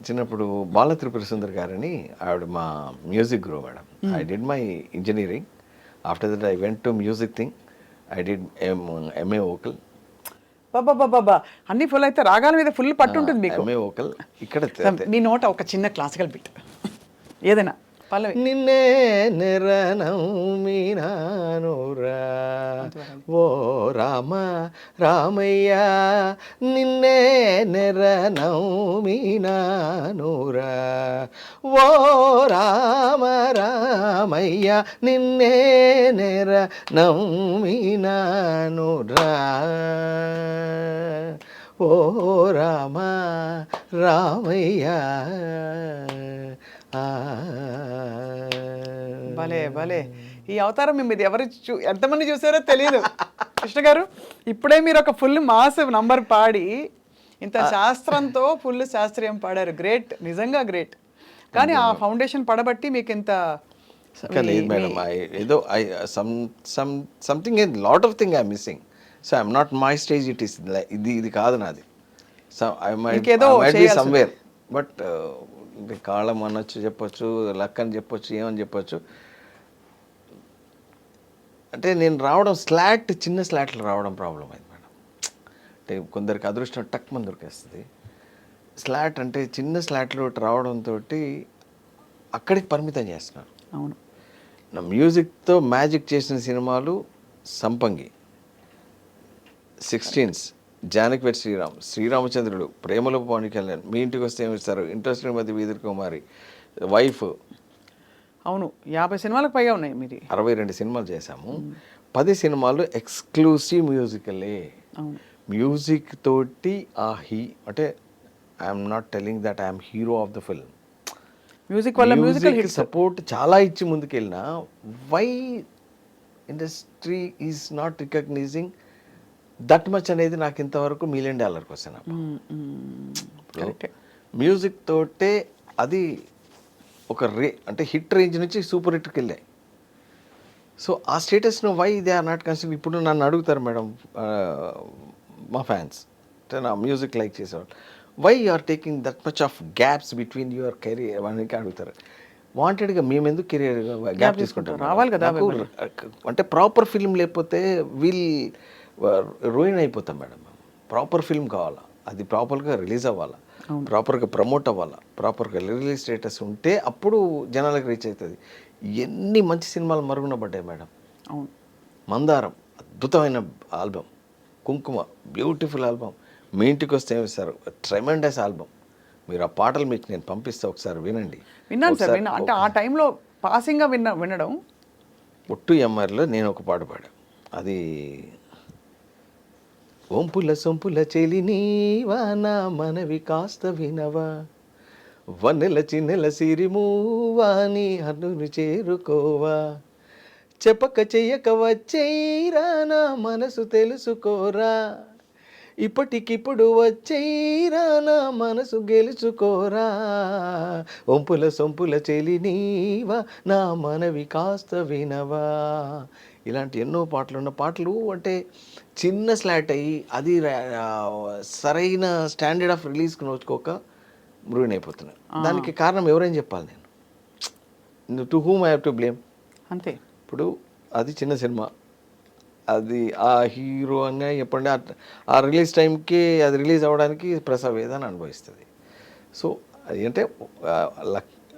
చిన్నప్పుడు బాల త్రిపుర సుందర్ గారని ఆవిడ మా మ్యూజిక్ గురువు madam. I did my engineering, after that I went to music thing, I did MA vocal. బాబా అన్ని ఫుల్ అయితే రాగాల మీద ఫుల్ పట్టు ఉంటుంది మీకు. MA vocal. ఇక్కడ మీ నోట ఒక చిన్న క్లాసికల్ బిట్ ఏదైనా పల్లవి. నిన్నే నెరనౌమినానురా ఓ రామ రామయ్య, నిన్నే నెరనౌమినానురా ఓ రామ రామయ్య, నిన్నే నెరనౌమినానురా ఓ రామ రామయ్య. భలే భలే. ఈ అవతారం మీద ఎవరు ఎంతమంది చూసారో తెలియదు కృష్ణ గారు. ఇప్పుడే మీరు ఒక ఫుల్ మాస్ నంబర్ పాడి ఇంత శాస్త్రంతో ఫుల్ శాస్త్రీయం పాడారు. గ్రేట్, నిజంగా గ్రేట్. కానీ ఆ ఫౌండేషన్ పడబట్టి మీకు ఇంత లేదు మేడం. ఏదో something lot of thing I missing. So I'm not my stage, it is ఇది కాదు నాది. So I might be somewhere, but కాలం అనొచ్చు, చెప్పొచ్చు, లక్ అని చెప్పొచ్చు, ఏమని చెప్పొచ్చు. అంటే నేను రావడం చిన్న స్లాట్లు రావడం ప్రాబ్లం అయింది మేడం. అంటే కొందరికి అదృష్టం టక్ మంది దొరికేస్తుంది. స్లాట్ అంటే చిన్న స్లాట్లు రావడంతో అక్కడికి పరిమితం చేస్తున్నారు. అవును. నా మ్యూజిక్తో మ్యాజిక్ చేసిన సినిమాలు సంపంగి, 16s, జానకివేట్ శ్రీరామచంద్రుడు, ప్రేమలో పవన్ కళ్యాణ్, మీ ఇంటికి వస్తే ఏమిస్తారు, ఇంట్రెస్టెడ్ మధ్య వీధుర్ కుమారి, వైఫ్. అవును, 50 సినిమాలకు పైగా ఉన్నాయి మీరు. 62 సినిమాలు చేశాము. 10 సినిమాలు ఎక్స్క్లూసివ్ మ్యూజికలే. మ్యూజిక్ తోటి అంటే I'm not telling that I'm hero of the film. Music వల్ల మ్యూజికల్ సపోర్ట్ చాలా ఇచ్చి ముందుకెళ్ళినా why industry is not recognizing that much అనేది నాకు ఇంతవరకు $1 million క్వశ్చన్. మ్యూజిక్ తోటే అది ఒక అంటే హిట్ రేంజ్ నుంచి సూపర్ హిట్కి వెళ్ళాయి. సో ఆ స్టేటస్ను why they are not consider. ఇప్పుడు నన్ను అడుగుతారు మేడం మా ఫ్యాన్స్, అంటే నా మ్యూజిక్ లైక్ చేసేవాళ్ళు, why you are taking that much of gaps between your career అని అడుగుతారు. వాంటెడ్గా మేము ఎందుకు కెరీర్ గ్యాప్ తీసుకుంటాం? రావాలి కదా. అంటే ప్రాపర్ ఫిల్మ్ లేకపోతే రూయిన్ అయిపోతాం మేడం. ప్రాపర్ ఫిల్మ్ కావాలా, అది ప్రాపర్గా రిలీజ్ అవ్వాలా, ప్రాపర్గా ప్రమోట్ అవ్వాలా, ప్రాపర్గా రిలీజ్ స్టేటస్ ఉంటే అప్పుడు జనాలకు రీచ్ అవుతుంది. ఎన్ని మంచి సినిమాలు మరుగున పడ్డాయి మేడం. అవును. మందారం అద్భుతమైన ఆల్బమ్, కుంకుమ బ్యూటిఫుల్ ఆల్బమ్, మీ ఇంటికి వస్తే ఏమిస్తారు ట్రెమెండస్ ఆల్బమ్. మీరు ఆ పాటలు మీకు నేను పంపిస్తే ఒకసారి వినండి. విన్నాను సార్. అంటే ఆ టైంలో పాసింగ్గా వినడం. ఒట్టు ఎమ్మారిలో నేను ఒక పాట పాడా, అది ఒంపుల సొంపుల చెలి నీవానా మనవి కాస్త వినవా, వన్నెల చిన్నెల సిరిమూవాని హన్నును చేరుకోవా, చెప్పక చెయ్యక వచ్చేరా నా మనసు తెలుసుకోరా, ఇప్పటికిప్పుడు వచ్చేరా నా మనసు గెలుచుకోరా, ఒంపుల సొంపుల చెలి నీవా నా మనవి కాస్త వినవా, ఇలాంటి ఎన్నో పాటలు ఉన్న పాటలు అంటే చిన్న స్లాట్ అయ్యి అది సరైన స్టాండర్డ్ ఆఫ్ రిలీజ్కి నోచుకోక ruin అయిపోతున్నాయి. దానికి కారణం ఎవరైనా చెప్పాలి నేను, to whom I have to blame. అంతే. ఇప్పుడు అది చిన్న సినిమా, అది ఆ హీరో అని చెప్పండి ఆ రిలీజ్ టైంకి అది రిలీజ్ అవ్వడానికి ప్రసవేదన అనుభవిస్తుంది. సో అది అంటే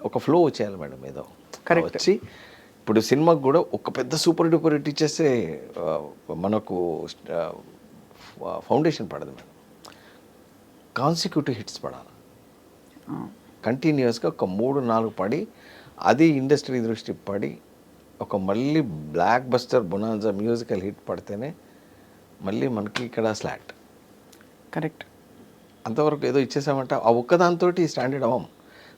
ఒక ఫ్లో వచ్చేయాలి మేడం ఏదో వచ్చి. ఇప్పుడు సినిమాకి కూడా ఒక పెద్ద సూపర్ డూపర్ హిట్ ఇచ్చేస్తే మనకు ఫౌండేషన్ పడదు మేడం. కాన్సిక్యూటివ్ హిట్స్ పడాలి కంటిన్యూస్గా, ఒక 3-4 పడి అది ఇండస్ట్రీ దృష్టి పడి ఒక మళ్ళీ block buster bonanza musical hit పడితేనే మళ్ళీ మనకి ఇక్కడ స్లాట్. కరెక్ట్. అంతవరకు ఏదో ఇచ్చేసామంటే ఆ ఒక్కదాంతో స్టాండర్డ్ అవ్వం.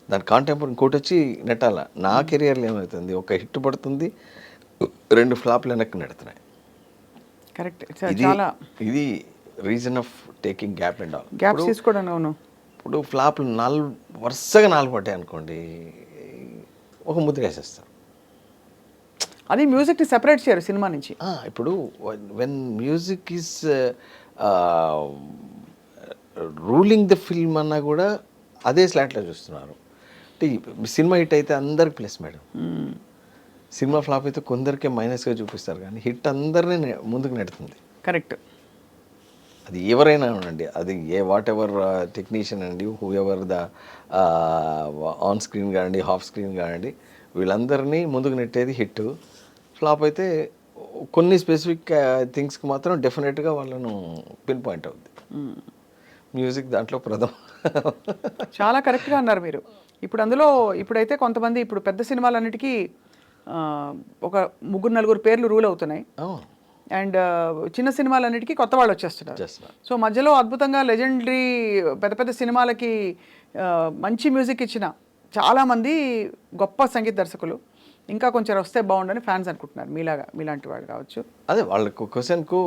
దాని కాంటెంపరీ ఇంకోటి వచ్చి నెట్టాల. నా కెరియర్లో ఏమవుతుంది, ఒక హిట్ పడుతుంది, 2 ఫ్లాప్లు వెనక్కి నెడుతున్నాయి. కరెక్ట్. ఇది reason of taking gap and all. Gaps తీసుకోవడం. అవును. ఇప్పుడు ఫ్లాప్లు వరుసగా 4 పడ్డాయి అనుకోండి, ఒక ముద్ర వేసేస్తారు. అది మ్యూజిక్ని సెపరేట్ చేయరు సినిమా నుంచి. ఇప్పుడు when music is ruling the film అన్నా కూడా అదే స్లాట్లో చూస్తున్నారు. అంటే సినిమా హిట్ అయితే అందరికి ప్లస్ మేడం, సినిమా ఫ్లాప్ అయితే కొందరికే మైనస్గా చూపిస్తారు, కానీ హిట్ అందరినీ ముందుకు నెడుతుంది. కరెక్ట్. అది ఎవరైనా ఉండండి, అది వాట్ ఎవర్ టెక్నీషియన్ అండి, who ever the on screen కానివ్వండి, హాఫ్ స్క్రీన్ కానివ్వండి, వీళ్ళందరినీ ముందుకు నెట్టేది హిట్. ఫ్లాప్ అయితే కొన్ని స్పెసిఫిక్ థింగ్స్కి మాత్రం డెఫినెట్గా వాళ్ళను పిన్ పాయింట్ అవుద్ది. మ్యూజిక్ దాంట్లో ప్రథమ. చాలా కరెక్ట్గా అన్నారు మీరు. ఇప్పుడైతే కొంతమంది ఇప్పుడు పెద్ద సినిమాలన్నిటికీ ఒక 3-4 పేర్లు రూల్ అవుతున్నాయి. అండ్ చిన్న సినిమాలన్నిటికీ కొత్త వాళ్ళు వచ్చేస్తున్నారు. సో మధ్యలో అద్భుతంగా లెజెండరీ పెద్ద పెద్ద సినిమాలకి మంచి మ్యూజిక్ ఇచ్చిన చాలామంది గొప్ప సంగీత దర్శకులు ఇంకా కొంచెం వస్తే బాగుండని ఫ్యాన్స్ అనుకుంటున్నారు. మీలాంటి వాళ్ళు కావచ్చు. అదే వాళ్ళకు క్వశ్చన్కు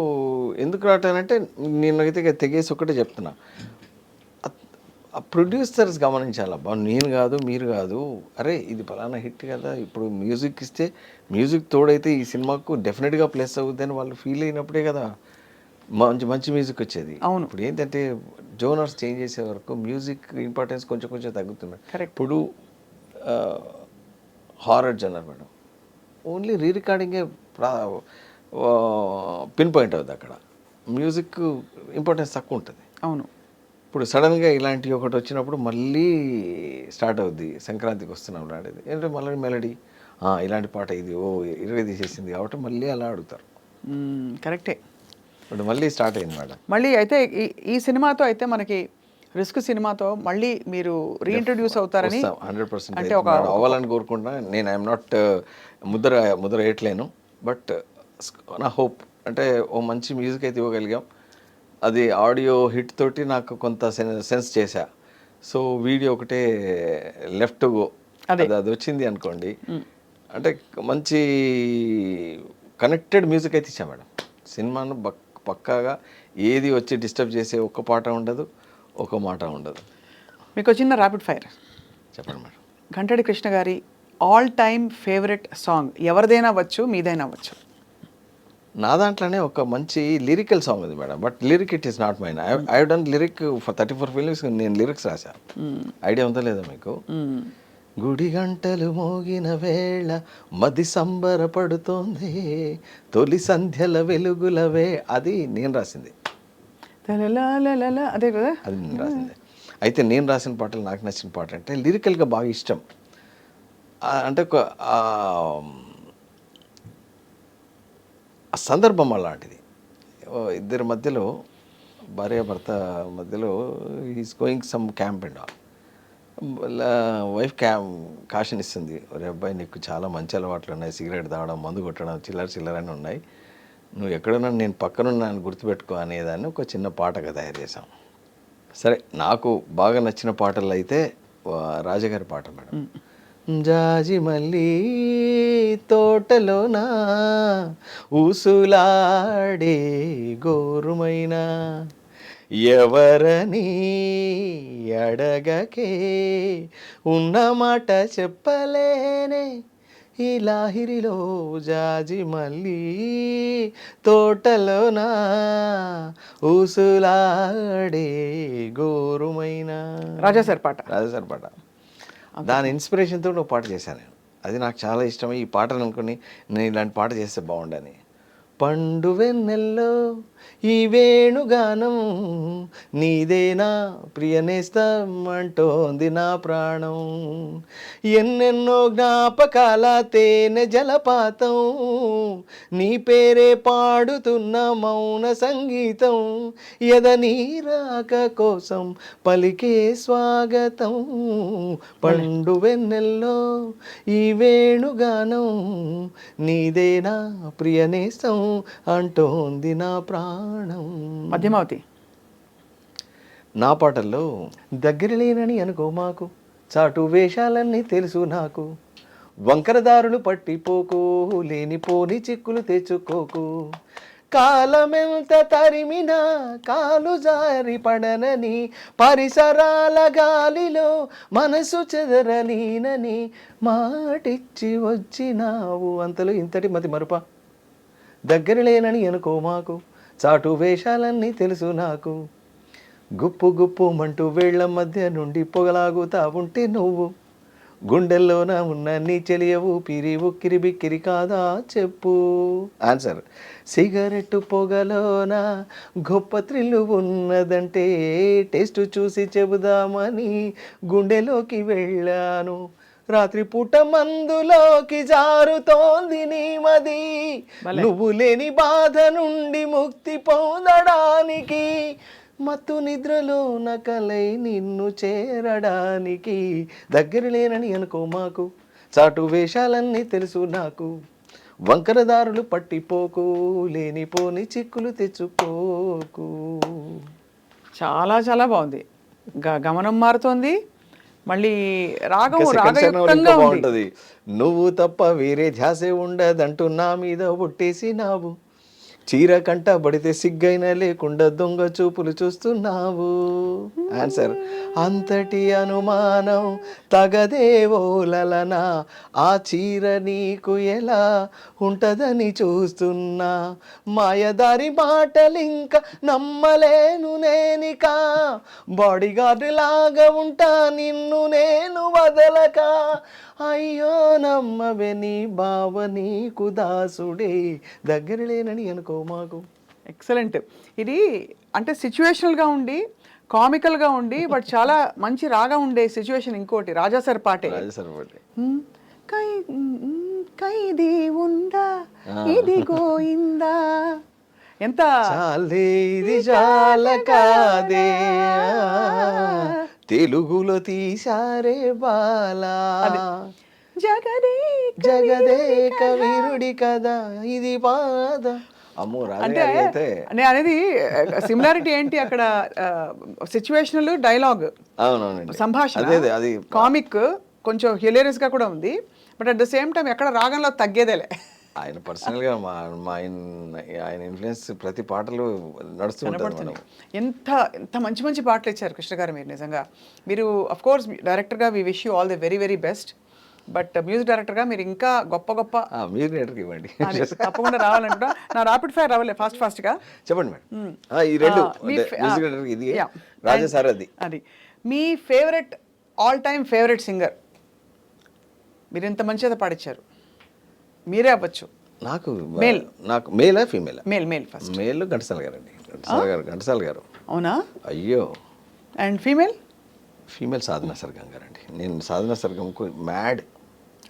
ఎందుకు రావటానంటే నేనైతే తెగేసి ఒకటే చెప్తున్నా, ఆ ప్రొడ్యూసర్స్ గమనించాలబ్బా, నేను కాదు మీరు కాదు, అరే ఇది ఫలానా హిట్ కదా, ఇప్పుడు మ్యూజిక్ ఇస్తే మ్యూజిక్ తోడైతే ఈ సినిమాకు డెఫినెట్గా ప్లస్ అవుద్ది అని వాళ్ళు ఫీల్ అయినప్పుడే కదా మంచి మ్యూజిక్ వచ్చేది. అవును. ఇప్పుడు ఏంటంటే జోనర్స్ చేంజ్ చేసే వరకు మ్యూజిక్ ఇంపార్టెన్స్ కొంచెం తగ్గుతున్నాయి. ఇప్పుడు horror జనర్ madam, only re రికార్డింగే pin point అవుతుంది, అక్కడ మ్యూజిక్ ఇంపార్టెన్స్ తక్కువ ఉంటుంది. అవును. ఇప్పుడు సడన్గా ఇలాంటి ఒకటి వచ్చినప్పుడు మళ్ళీ స్టార్ట్ అవుద్ది. సంక్రాంతికి వస్తున్నాం ఆడేది ఏంటంటే మళ్ళీ మెలడీ, ఇలాంటి పాట ఇది ఇరవై తీసేసింది కాబట్టి మళ్ళీ అలా అడుగుతారు. కరెక్టే. ఇప్పుడు మళ్ళీ స్టార్ట్ అయింది మేడం. మళ్ళీ అయితే ఈ సినిమాతో అయితే మనకి రిస్క్ సినిమాతో మళ్ళీ మీరు రీఇంట్రడ్యూస్ అవుతారని 100% అంటే ఒక అవ్వాలని కోరుకుంటున్నా. నేను ఐఎమ్ నాట్ ముద్ర వేయట్లేను, బట్ నా హోప్ అంటే ఓ మంచి మ్యూజిక్ అయితే ఇవ్వగలిగాం. అది ఆడియో హిట్ తోటి నాకు కొంత సెన్స్ చేశా. సో వీడియో ఒకటే లెఫ్ట్ గో అది వచ్చింది అనుకోండి, అంటే మంచి కనెక్టెడ్ మ్యూజిక్ అయితే ఇచ్చా మేడం. సినిమాను పక్కాగా ఏది వచ్చి డిస్టర్బ్ చేసే ఒక్క పాట ఉండదు, ఒక మాట ఉండదు. మీకు చిన్న ర్యాపిడ్ ఫైర్ చెప్పండి మేడం. ఘంటడి కృష్ణ గారి ఆల్ టైమ్ ఫేవరెట్ సాంగ్ ఎవరిదైనా వచ్చు, మీదైనా వచ్చు. నా దాంట్లోనే ఒక మంచి లిరికల్ సాంగ్ ఉంది madam, but lyric it is not mine. I done lyric for 34 films. నేను లిరిక్స్ రాశా. ఐడియా ఉందా లేదా మీకు? గుడి గంటలు మోగిన వేళ మది సంబరపడుతోంది, తొలి సంధ్యల వెలుగులవే, అది నేను రాసింది. అదే కదా, అది నేను రాసింది. అయితే నేను రాసిన పాటలు నాకు నచ్చిన పాట అంటే లిరికల్గా బాగా ఇష్టం. అంటే ఒక సందర్భం అలాంటిది. ఇద్దరి మధ్యలో, భార్యాభర్త మధ్యలో is going some camp and all. Wife caution ఇస్తుంది, ఒరే అబ్బాయి నీకు చాలా మంచి అలవాట్లు ఉన్నాయి, సిగరెట్ తాగడం, మందు కొట్టడం, చిల్లరని ఉన్నాయి, నువ్వు ఎక్కడున్నా నేను పక్కనున్నాను గుర్తుపెట్టుకో అనేదాన్ని ఒక చిన్న పాటగా తయారు చేసాం. సరే, నాకు బాగా నచ్చిన పాటలు అయితే రాజగారి పాట మేడం. జాజి మళ్ళీ తోటలోనా ఊసులాడే గోరుమైనా ఎవరని అడగకే ఉన్నమాట చెప్పలేనే ఈ లాహిరిలో జాజి మల్లి తోటలోన ఊసులాడే గోరుమైన రాజా సార్ పాట. రాజసారి పాట. దాని ఇన్స్పిరేషన్తో ఒక పాట చేశాను నేను. అది నాకు చాలా ఇష్టం. ఈ పాటను అనుకుని నేను ఇలాంటి పాట చేస్తే బాగుండని. పండు వెన్నెల్లో ఈ వేణుగానం నీదేనా ప్రియనేస్తం అంటోంది నా ప్రాణం. ఎన్నెన్నో జ్ఞాపకాల తేనె జలపాతం నీ పేరే పాడుతున్న మౌన సంగీతం. ఎదని రాక కోసం పలికే స్వాగతం. పండు వెన్నెల్లో ఈ వేణుగానం నీదేనా ప్రియనేస్తం అంటోంది నా ప్రాణం. మధ్యమావతి. నా పాటల్లో దగ్గర లేనని అనుకో మాకు, చాటు వేషాలన్నీ తెలుసు నాకు, వంకరదారులు పట్టిపోకు, లేనిపోని చిక్కులు తెచ్చుకోకు, కాలమెంత తరిమినా కాలు జారి పడనని, పరిసరాల గాలిలో మనసు చెదరలీనని మాటిచ్చి వచ్చినావు. అంతలో ఇంతటి మతి మరుప. దగ్గర లేనని అనుకో మాకు, చాటు వేషాలన్నీ తెలుసు నాకు, గుప్పు గుప్పు మంటూ వేళ్ల మధ్య నుండి పొగలాగుతా ఉంటే నువ్వు, గుండెల్లోన ఉన్న నీ చెలియవు పిరి ఉక్కిరి బిక్కిరి కాదా చెప్పు. ఆన్సర్. సిగరెట్టు పొగలోన గొప్ప థ్రిల్లు ఉన్నదంటే టేస్ట్ చూసి చెబుదామని గుండెలోకి వెళ్ళాను, రాత్రి పూట మందులోకి జారుతోంది నీ మది, నువ్వు లేని బాధ నుండి ముక్తి పొందడానికి, మత్తు నిద్రలో నకలై నిన్ను చేరడానికి. దగ్గర లేనని అనుకో మాకు, చాటు వేషాలన్నీ తెలుసు నాకు, వంకరదారులు పట్టిపోకు, లేనిపోని చిక్కులు తెచ్చుకోకు. చాలా చాలా బాగుంది. గమనం మారుతోంది, మళ్ళీ రాగం ఇంకా second channel రాగయుక్తంగా ఇంకా ఉంది. బాగుంటది. నువ్వు తప్ప వేరే ధ్యాసే ఉండదంటూ నా మీద ఒట్టేసినావు, చీర కంట పడితే సిగ్గైనా లేకుండా దొంగ చూపులు చూస్తున్నావు. ఆన్సర్. అంతటి అనుమానం తగదేవోలనా, ఆ చీర నీకు ఎలా ఉంటదని చూస్తున్నా, మాయదారి మాటలింక నమ్మలేను నేనిక, బాడీగార్డ్ లాగా ఉంటా నిన్ను నేను వదలక, అయ్యో నమ్మవే నీ బావ నీకు దాసుడే, దగ్గర లేనని అనుకో మాకు. ఎక్సలెంట్. ఇది అంటే సిచ్యువేషనల్గా ఉండి కామికల్గా ఉండి బట్ చాలా మంచి రాగా ఉండే సిచ్యువేషన్. ఇంకోటి రాజా సార్ పాటే. రాజసారి పాట. ఖైదీ ఉందా ఇది గోయిందా, ఎంత చాలే ఇది చాల కాదే, తెలుగులో తీశారే బాలా, జగదేక వీరుడి కదా ఇది బాధ. అమ్మో అంటే రాజా అయితే నేను అనేది సిమిలారిటీ ఏంటి అక్కడ, సిచ్యువేషనల్ డైలాగ్, అవునవునండి సంభాషణ, అదే అది కామిక్ కొంచెం హిలేరియస్ గా కూడా ఉంది, but at the same time ఎక్కడ రాగంలో తగ్గేదేలే. ఆయన పర్సనల్గా ఆయన ఇన్ఫ్లుయెన్స్ ప్రతి పాటలు నడుస్తూ ఉంటుంది. ఎంత ఎంత మంచి మంచి పాటలు ఇచ్చారు కృష్ణ గారు మీరు. నిజంగా మీరు అఫ్ కోర్స్ డైరెక్టర్గా we wish you all the very very best, but music డైరెక్టర్గా మీరు ఇంకా గొప్ప గొప్ప మీరు నేటర్కి ఇవ్వండి. తప్పకుండా రావాలంటున్నా. నా రాపిడ్ ఫైర్ రావాలి ఫాస్ట్గా చెప్పండి మేడం. ఈ రెండు మ్యూజిక్ డైరెక్టర్ ఇది రాజా సార్ అది మీ favourite all time favourite singer, మీరు ఎంత మంచిగా పాడిచ్చారు, మీరే అవ్వచ్చు. నాకు మేల్. నాకు మేలా ఫీమేలా? Male first. Male Ghantasala garu అండి. ఘంటసాల గారు. అవునా? అయ్యో. And female? Female Sadhana Sargam garu అండి. నేను సాధనా సర్గంకు మ్యాడ్.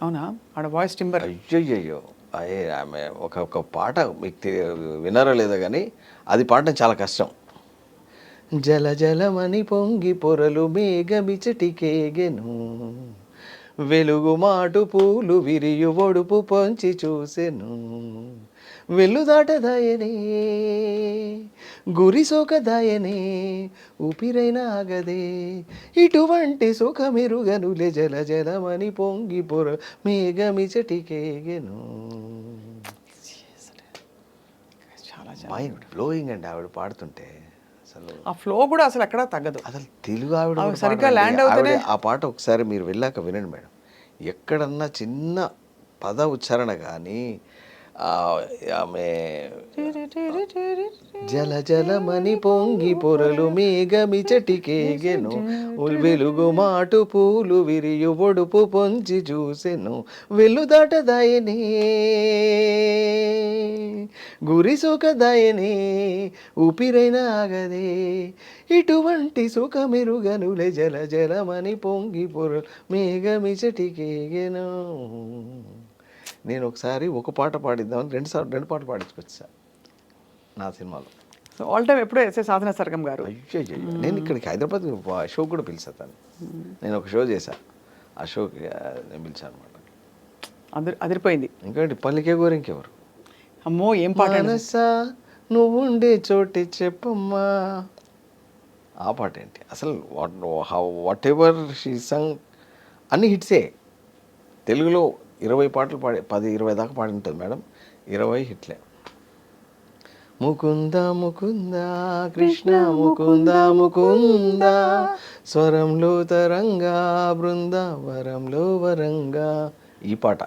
అవునా? ఆడ వాయిస్ టింబర్. అయ్యో అయ్యే ఆమె ఒక పాట మీకు విన్నారో లేదో కానీ అది పాడడం చాలా కష్టం. జల జలమని పొంగి పొరలు మేఘమిచటికేగెను, వెలుగు మాటు పూలు విరియు ఒడుపు పొంచి చూసెను, వెల్లుదాటదాయనే గురి సోకదాయనే ఊపిరైన ఆగదే, ఇటువంటి సుఖమెరుగనులే జల జలమని పొంగి పొర మేఘమిచటికేగెను. చాలా మైండ్ బ్లోయింగ్ అండి ఆవిడ పాడుతుంటే. అసలు ఆ ఫ్లో కూడా అసలు ఎక్కడా తగ్గదు. అసలు తెలుగు ఆవిడ సరిగ్గా ల్యాండ్ అవుతూనే ఆ పాట ఒకసారి మీరు వెళ్ళాక వినండి మేడం. ఎక్కడన్నా చిన్న పద ఉచ్చారణ కానీ ఆమె జల జలమని పొంగి పొరలు మేఘమి చటికేగెను వెలుగు మాటు పూలు విరియు ఒడుపు పొంచి చూసెను వెలుదాటదాయనే గురి సుఖదాయనే ఊపిరైన ఆగదే ఇటువంటి సుఖమెరుగనులే జల జలమని పొంగి పొరలు మేఘమి చటికేగెను. నేను ఒకసారి ఒక పాట పాడిద్దామని రెండు పాటలు పాడించుకొచ్చా నా సినిమాలో. సో ఆల్ టైమ్ ఎప్పుడో ఎస్ఏ సాధన సర్గం గారు. అయ్యో నేను ఇక్కడికి హైదరాబాద్ షో కూడా పిలిచాను. నేను ఒక షో చేశా, ఆ షోకి నేను పిలిచాను అనమాట. అదిరిపోయింది. ఇంకేంటి పల్లికే గోరు ఇంకెవరు. అమ్మో ఏం పాట. మనసా నువ్వు ఉండే చోటి చెప్పమ్మా, ఆ పాట ఏంటి అసలు. వాట్ ఎవర్ షీ సంగ్ అన్ని హిట్సే. తెలుగులో 20 పాటలు పాడి 10-20 దాకా పాడి ఉంటుంది మేడం, 20 హిట్లే. ముకుంద ముకుంద కృష్ణ ముకుంద ముకుంద స్వరంలో తరంగా బృందావరంలో వరంగా, ఈ పాట.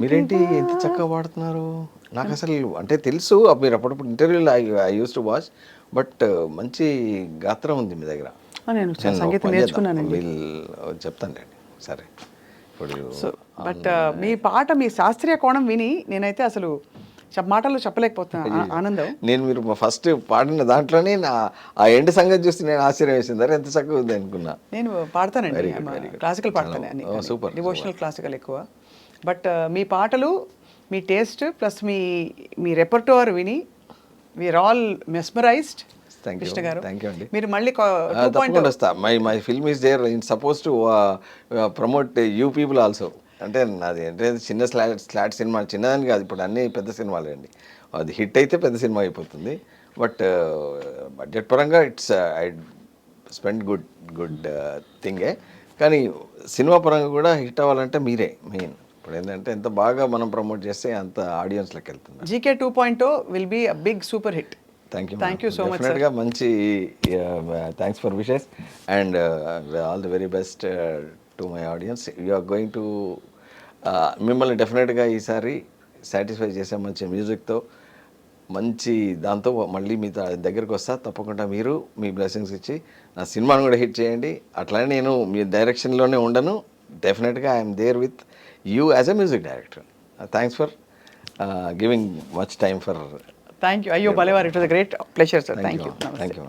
మీరేంటి ఎంత చక్కగా పాడుతున్నారు. నాకు అసలు అంటే తెలుసు, మీరు అప్పుడప్పుడు ఇంటర్వ్యూలో I use to watch, but మంచి గాత్రం ఉంది మీ దగ్గర. నేను సంగీతం నేర్చుకున్నానండి. చెప్తానులేండి సరే. ఇప్పుడు బట్ మీ పాట, మీ శాస్త్రీయ కోణం విని నేనైతే అసలు మాటల్లో చెప్పలేకపోతున్నా ఆనందం. నేను మీరు ఫస్ట్ పాడిన దాంట్లోనే ఆ ఎండ్ సంగతి చూస్తే నేను ఆశ్చర్యం వేసింది, ఎంత చక్కగా ఉంది అనుకున్నా. నేను పాడతానండి, క్లాసికల్ పాడతాను, సూపర్, డివోషనల్ క్లాసికల్ ఎక్కువ. బట్ మీ పాటలు, మీ టేస్ట్ ప్లస్ మీ రెపర్టోర్ విని వీఆర్ ఆల్ మెస్మరైజ్డ్. కృష్ణ గారు, మీరు మళ్ళీ తప్పకుండా వస్తా. My film is there in suppose to promote you people also. అంటే నాది అంటే చిన్న స్లాట్ సినిమా, చిన్నదాని కాదు, ఇప్పుడు అన్ని పెద్ద సినిమాలే అండి. అది హిట్ అయితే పెద్ద సినిమా అయిపోతుంది. బట్ బడ్జెట్ పరంగా ఇట్స్ ఐ స్పెండ్ గుడ్ థింగే. కానీ సినిమా పరంగా కూడా హిట్ అవ్వాలంటే మీరే మెయిన్. ఇప్పుడు ఏంటంటే ఎంత బాగా మనం ప్రమోట్ చేస్తే అంత ఆడియన్స్లోకి వెళ్తుంది. GK 2.0 will be a big super hit. Thank you so much. డెఫినెట్గా మంచి thanks for wishes and all the very best to my audience. You are going to మిమ్మల్ని డెఫినెట్గా ఈసారి సాటిస్ఫై చేసే మంచి మ్యూజిక్తో, మంచి దాంతో మళ్ళీ మీ దగ్గరికి వస్తా. తప్పకుండా మీరు మీ బ్లెస్సింగ్స్ ఇచ్చి నా సినిమాను కూడా హిట్ చేయండి. అట్లానే నేను మీ డైరెక్షన్లోనే ఉండను. డెఫినెట్గా I'm there with you as a music director. Thanks for giving much time for. Thank you. అయ్యో భలేవారు, it was a great pleasure sir. Thank you. Thank you.